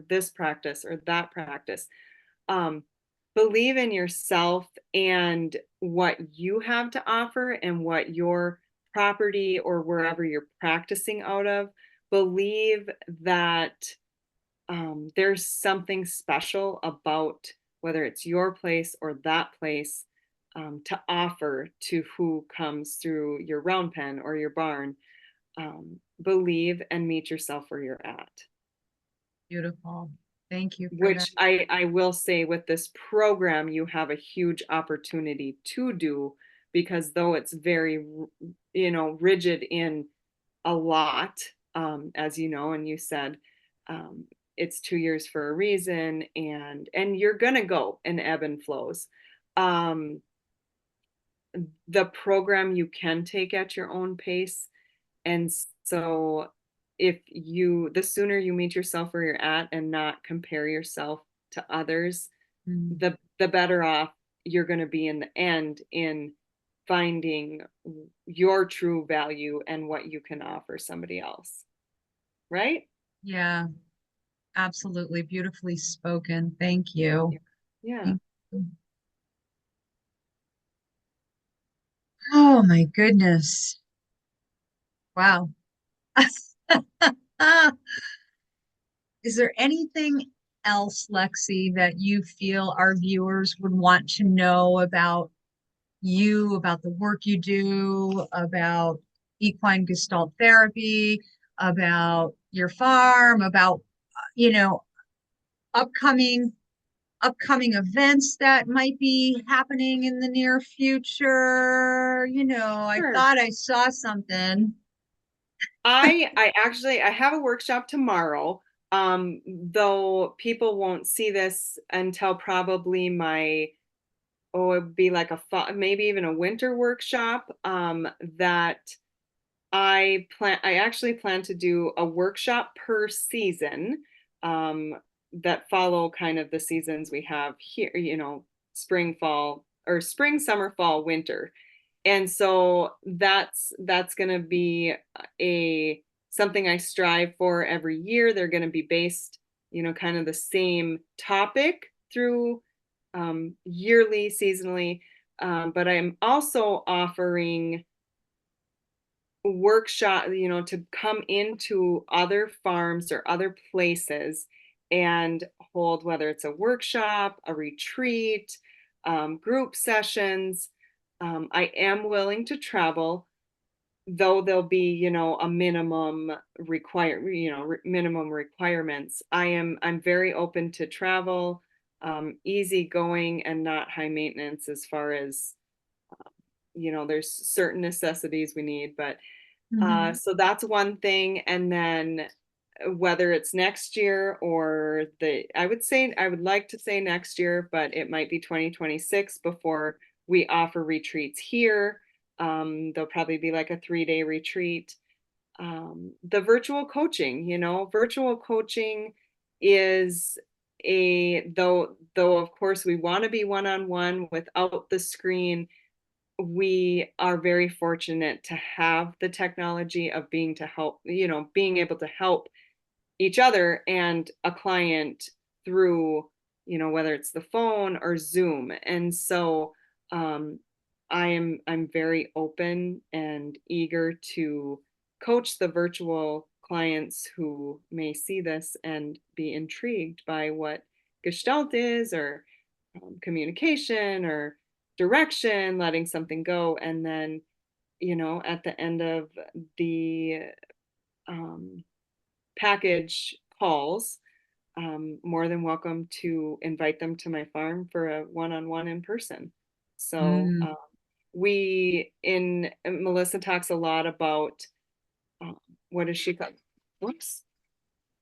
this practice or that practice. um, Believe in yourself and what you have to offer and what your property or wherever you're practicing out of. Believe that there's something special about whether it's your place or that place, to offer to who comes through your round pen or your barn. Believe and meet yourself where you're at. Beautiful. Thank you for that. Which I will say, with this program, you have a huge opportunity to do, because though it's very, rigid in a lot, as you know, and you said, um, it's 2 years for a reason, and you're gonna go and ebb and flows. Um, the program you can take at your own pace. And so the sooner you meet yourself where you're at and not compare yourself to others, Mm. the better off you're going to be in the end in finding your true value and what you can offer somebody else. Right? Yeah, absolutely. Beautifully spoken. Thank you. Yeah. Yeah. Thank you. Oh my goodness. Wow. Is there anything else, Lexie, that you feel our viewers would want to know about you, about the work you do, about equine gestalt therapy, about your farm, about, you know, upcoming upcoming events that might be happening in the near future? I Sure. thought I saw something. I have a workshop tomorrow. Though people won't see this until probably it'd be like maybe even a winter workshop, that I actually plan to do a workshop per season, that follow kind of the seasons we have here, spring, fall, or spring, summer, fall, winter. And so that's going to be a something I strive for every year. They're going to be based, kind of the same topic through, yearly, seasonally. But I'm also offering workshop, to come into other farms or other places and hold, whether it's a workshop, a retreat, group sessions. I am willing to travel, though there'll be, a minimum requirements. I'm very open to travel, easygoing and not high maintenance as far as, there's certain necessities we need, but Mhm. so that's one thing. And then whether it's next year or I would like to say next year, but it might be 2026 before we offer retreats here. There'll probably be like a 3-day retreat. The virtual coaching is though of course we want to be one-on-one without the screen. We are very fortunate to have the technology of being able to help each other and a client through, whether it's the phone or Zoom. And so, um, I'm very open and eager to coach the virtual clients who may see this and be intrigued by what Gestalt is, or communication, or direction, letting something go. And then, at the end of the um, package calls, more than welcome to invite them to my farm for a one-on-one in person. So Mm, Melissa talks a lot about, um, what does she call? Whoops.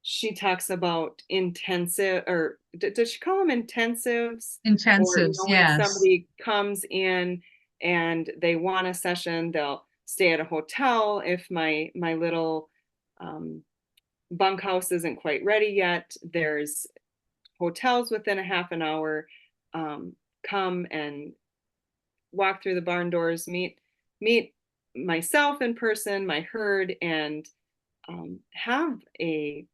She talks about intensive, or does she call them intensives? Or, intensives, when yes. somebody comes in and they want a session, they'll stay at a hotel. If my little um, bunkhouse isn't quite ready yet, there's hotels within a half an hour. Come and walk through the barn doors, meet myself in person, my herd, and have a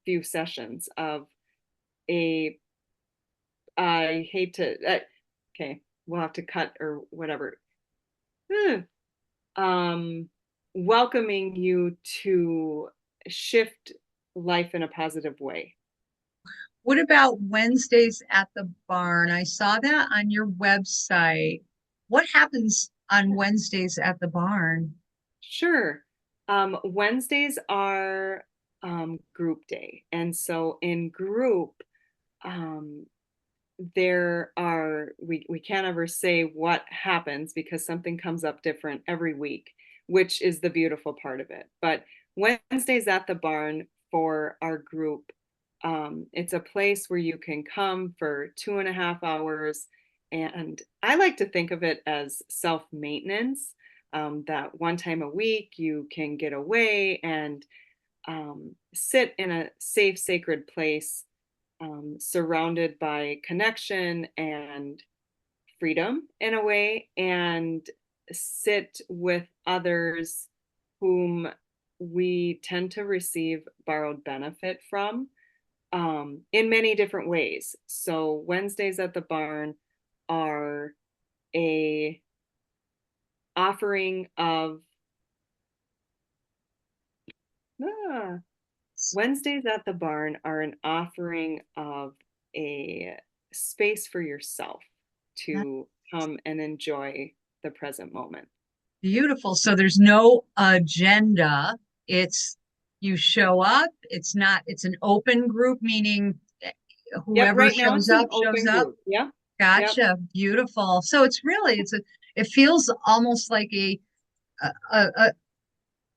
few sessions of a, I hate to, okay, we'll have to cut or whatever. Eh, Um, Welcoming you to shift life in a positive way. What about Wednesdays at the barn? I saw that on your website. What happens on Wednesdays at the barn? Sure. Wednesdays are group day. And so in group, um, we can't ever say what happens because something comes up different every week, which is the beautiful part of it. But Wednesdays at the barn for our group, it's a place where you can come for 2.5 hours. And I like to think of it as self-maintenance, that one time a week you can get away and sit in a safe, sacred place, surrounded by connection and freedom in a way, and sit with others whom we tend to receive borrowed benefit from, in many different ways. So Wednesdays at the barn are a offering of ah, Wednesdays at the barn are an offering of a space for yourself That's to come and enjoy the present moment. beautiful. So there's no agenda. It's you show up. It's an open group, meaning Yep, whoever right now shows it's an up, shows open up. group. Yep, yep, Gotcha. Beautiful. So it feels almost like a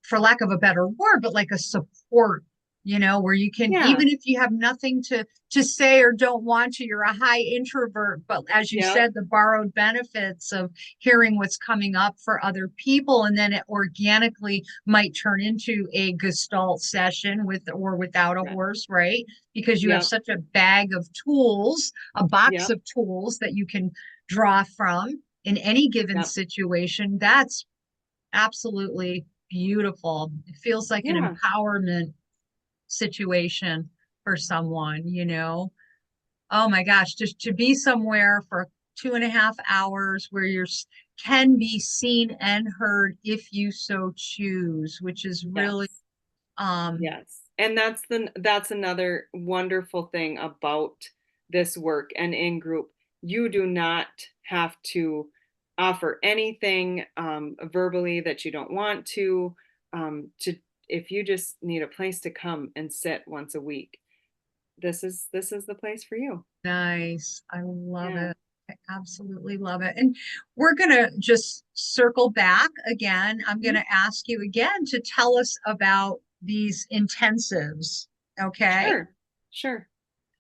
for lack of a better word, but like a support, where you can, yeah, even if you have nothing to say or don't want to, you're a high introvert, but as you yep, said, the borrowed benefits of hearing what's coming up for other people, and then it organically might turn into a gestalt session with or without a yeah, horse, right? Because you have yep, such a bag of tools, a box yep, of tools that you can draw from in any given yep, situation. That's absolutely beautiful. It feels like an yeah, empowerment situation for someone. Oh my gosh, just to be somewhere for 2.5 hours where can be seen and heard if you so choose, which is really yes. um Yes. And that's another wonderful thing about this work and in group. You do not have to offer anything verbally that you don't want to if you just need a place to come and sit once a week. This is the place for you. nice. I love Yeah. it. I absolutely love it. And we're going to just circle back again. I'm going Mhm. to ask you again to tell us about these intensives. Okay. Sure. Sure.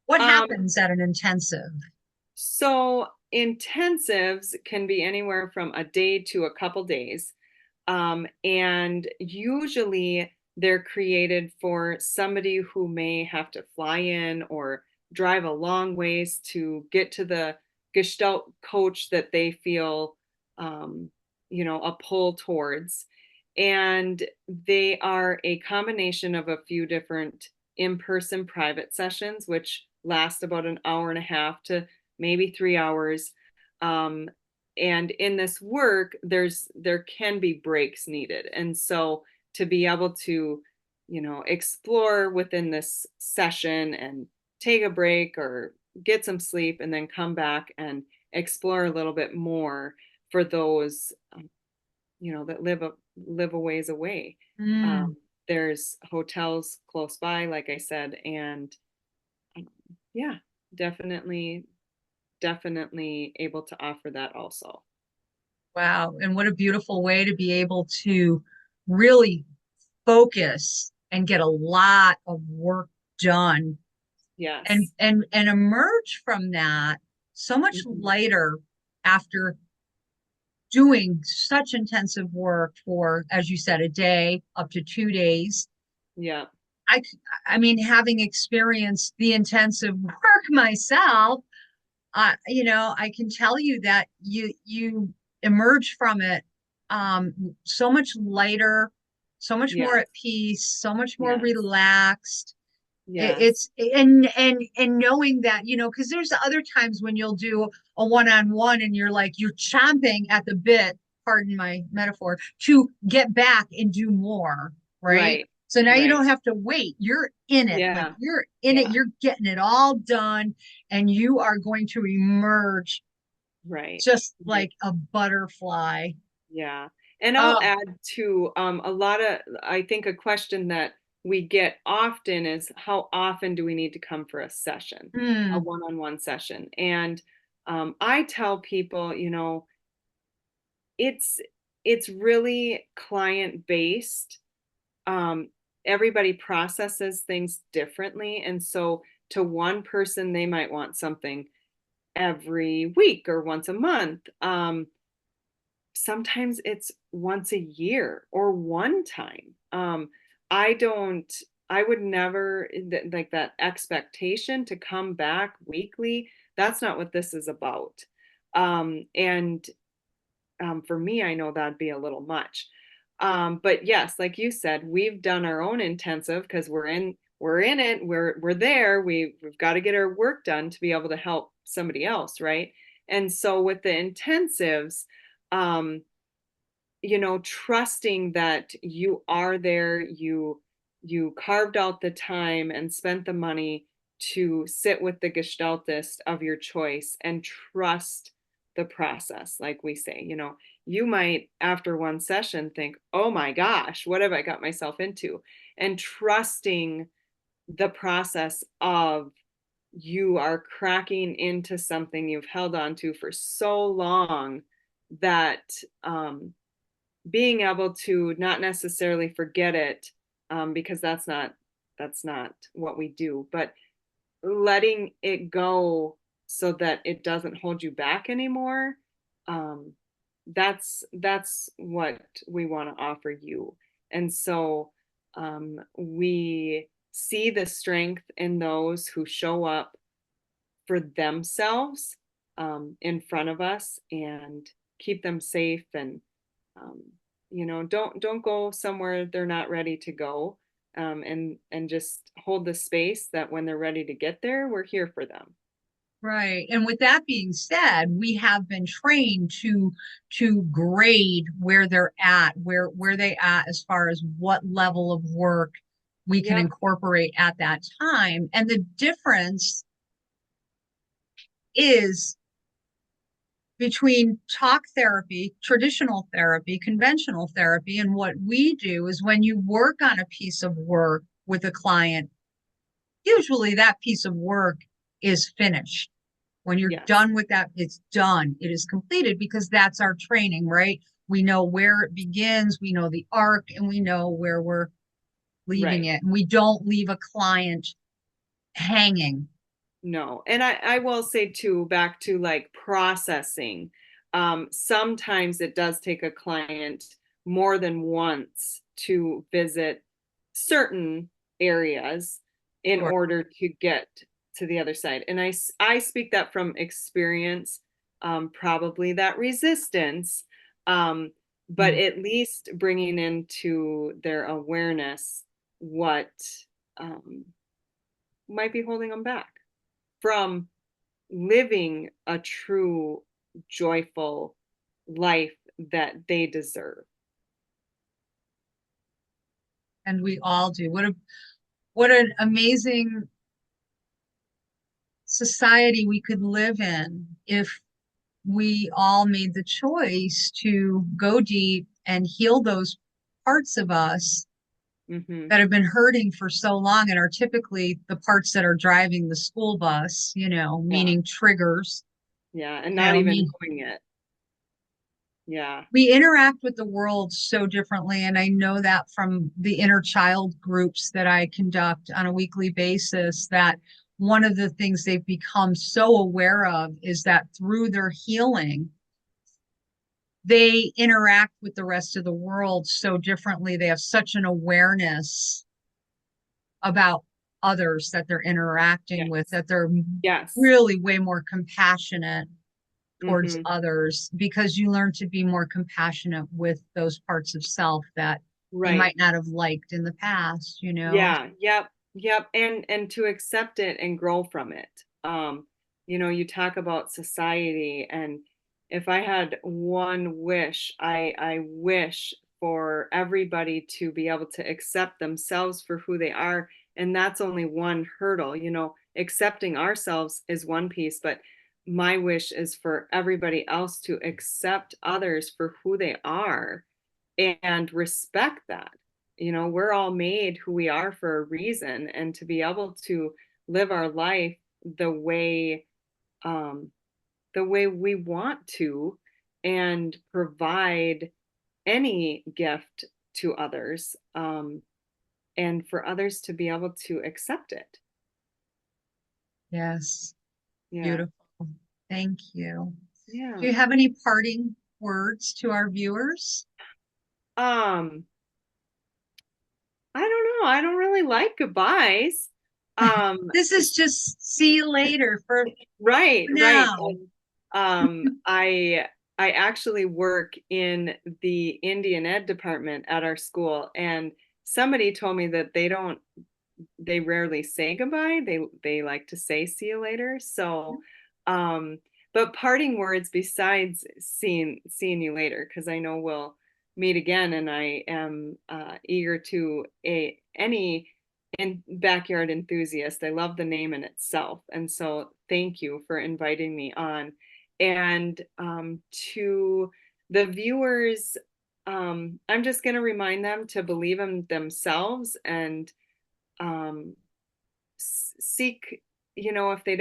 What Um, happens at an intensive? so intensives can be anywhere from a day to a couple days. And usually they're created for somebody who may have to fly in or drive a long ways to get to the Gestalt coach that they feel, um, a pull towards. And they are a combination of a few different in person private sessions, which last about an hour and a half to maybe 3 hours. Um, and in this work, there can be breaks needed. And so to be able to, explore within this session and take a break or get some sleep and then come back and explore a little bit more for those, that live a ways away. Mm. There's hotels close by, like I said, and um, yeah, definitely, definitely able to offer that also. Wow. And what a beautiful way to be able to really focus and get a lot of work done Yes. and emerge from that so much Mhm. lighter after doing such intensive work for, as you said, a day up to 2 days. Yeah. I, I mean, having experienced the intensive work myself, I can tell you that you emerge from it so much lighter, so much more Yes. at peace, so much more Yes. relaxed. Yes. It's and knowing that, because there's other times when you'll do a one-on-one and you're chomping at the bit, pardon my metaphor, to get back and do more, right? Right. So now you don't Right. have to wait. You're in it. Like Yeah. you're in it. Yeah. You're getting it all done and you are going to emerge Right. just Right. like a butterfly. Yeah. And I'll Oh, add to a lot of, I think a question that we get often is how often do we need to come for a session, a hmm, one-on-one session? And I tell people, it's it's really client based. Um, Everybody processes things differently. And so to one person, they might want something every week or once a month. Sometimes it's once a year or one time. I don't, I would never, like that expectation to come back weekly. That's not what this is about. And For me, I know that'd be a little much. But yes, like you said, we've done our own intensive because we're in it, we're there. We've got to get our work done to be able to help somebody else, right? And so with the intensives, um, trusting that you are there, you carved out the time and spent the money to sit with the gestaltist of your choice and trust the process. Like we say, you might after one session think, oh my gosh, what have I got myself into? And trusting the process of you are cracking into something you've held on to for so long that being able to not necessarily forget it, because that's not what we do, but letting it go so that it doesn't hold you back anymore. um, that's what we want to offer you. And so we see the strength in those who show up for themselves, in front of us, and keep them safe. And um, don't go somewhere they're not ready to go. And just hold the space that when they're ready to get there, we're here for them. right. And with that being said, we have been trained to grade where they're at, where they at as far as what level of work we can Yep. incorporate at that time. And the difference is between talk therapy, traditional therapy, conventional therapy, and what we do is when you work on a piece of work with a client, usually that piece of work is finished. When you're Yes. done with that, it's done. It is completed because that's our training, right? We know where it begins, we know the arc, and we know where we're leaving Right. it. And we don't leave a client hanging. No. And I will say too, back to like processing, sometimes it does take a client more than once to visit certain areas in Sure. order to get to the other side. And I speak that from experience, probably that resistance, um, but Mm. at least bringing into their awareness what um, might be holding them back from living a true, joyful, life that they deserve. And we all do. What an amazing society we could live in if we all made the choice to go deep and heal those parts of us Mm-hmm. that have been hurting for so long and are typically the parts that are driving the school bus, meaning triggers. Yeah. And not even knowing it. Yeah. We interact with the world so differently. And I know that from the inner child groups that I conduct on a weekly basis, that one of the things they've become so aware of is that through their healing, they interact with the rest of the world so differently. They have such an awareness about others that they're interacting with, that they're really way more compassionate towards others, because you learn to be more compassionate with those parts of self that you might not have liked in the past, Yeah. Yep. And to accept it and grow from it. You talk about society, and if I had one wish, I wish for everybody to be able to accept themselves for who they are. And that's only one hurdle. Accepting ourselves is one piece, but my wish is for everybody else to accept others for who they are and respect that. We're all made who we are for a reason, and to be able to live our life the way we want to, and provide any gift to others, and for others to be able to accept it. Yes. Yeah. Beautiful. Thank you. Yeah. Do you have any parting words to our viewers? I don't know. I don't really like goodbyes. This is just see you later for right. now. I actually work in the Indian Ed department at our school, and somebody told me that they rarely say goodbye. They like to say see you later. So, but parting words besides seeing you later, because I know we'll meet again, and I am eager to any backyard enthusiast. I love the name in itself, and so thank you for inviting me on. And to the viewers, I'm just going to remind them to believe in themselves, and seek, if they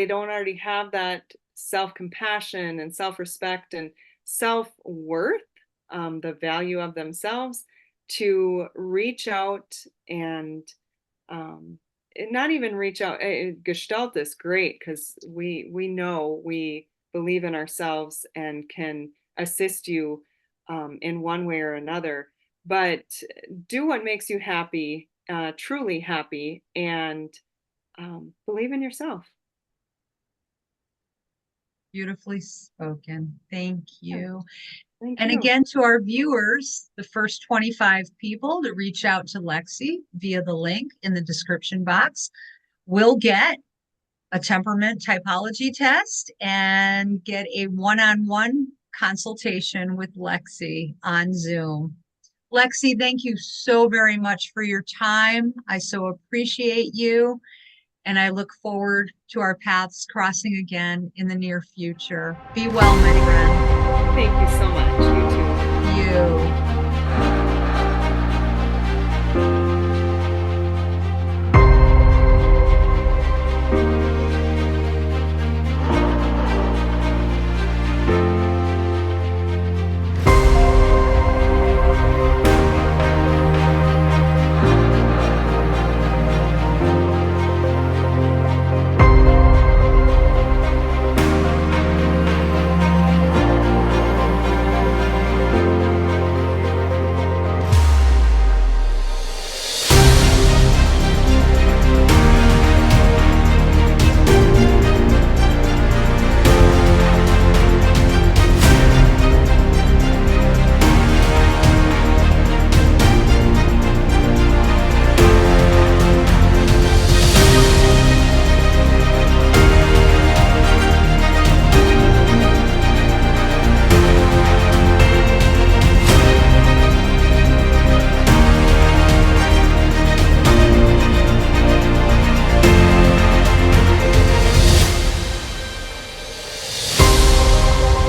don't already have that self-compassion and self-respect and self-worth, the value of themselves, to reach out and not even reach out. Gestalt is great, because we know we believe in ourselves and can assist you in one way or another. But do what makes you happy, truly happy, and believe in yourself. Beautifully spoken. Thank you. Thank And you. again, to our viewers, the first 25 people to reach out to Lexie via the link in the description box will get a temperament typology test and get a one-on-one consultation with Lexie on Zoom. Lexie, thank you so very much for your time. I so appreciate you, and I look forward to our paths crossing again in the near future. Be well, my friend. Thank you so much. You too. You.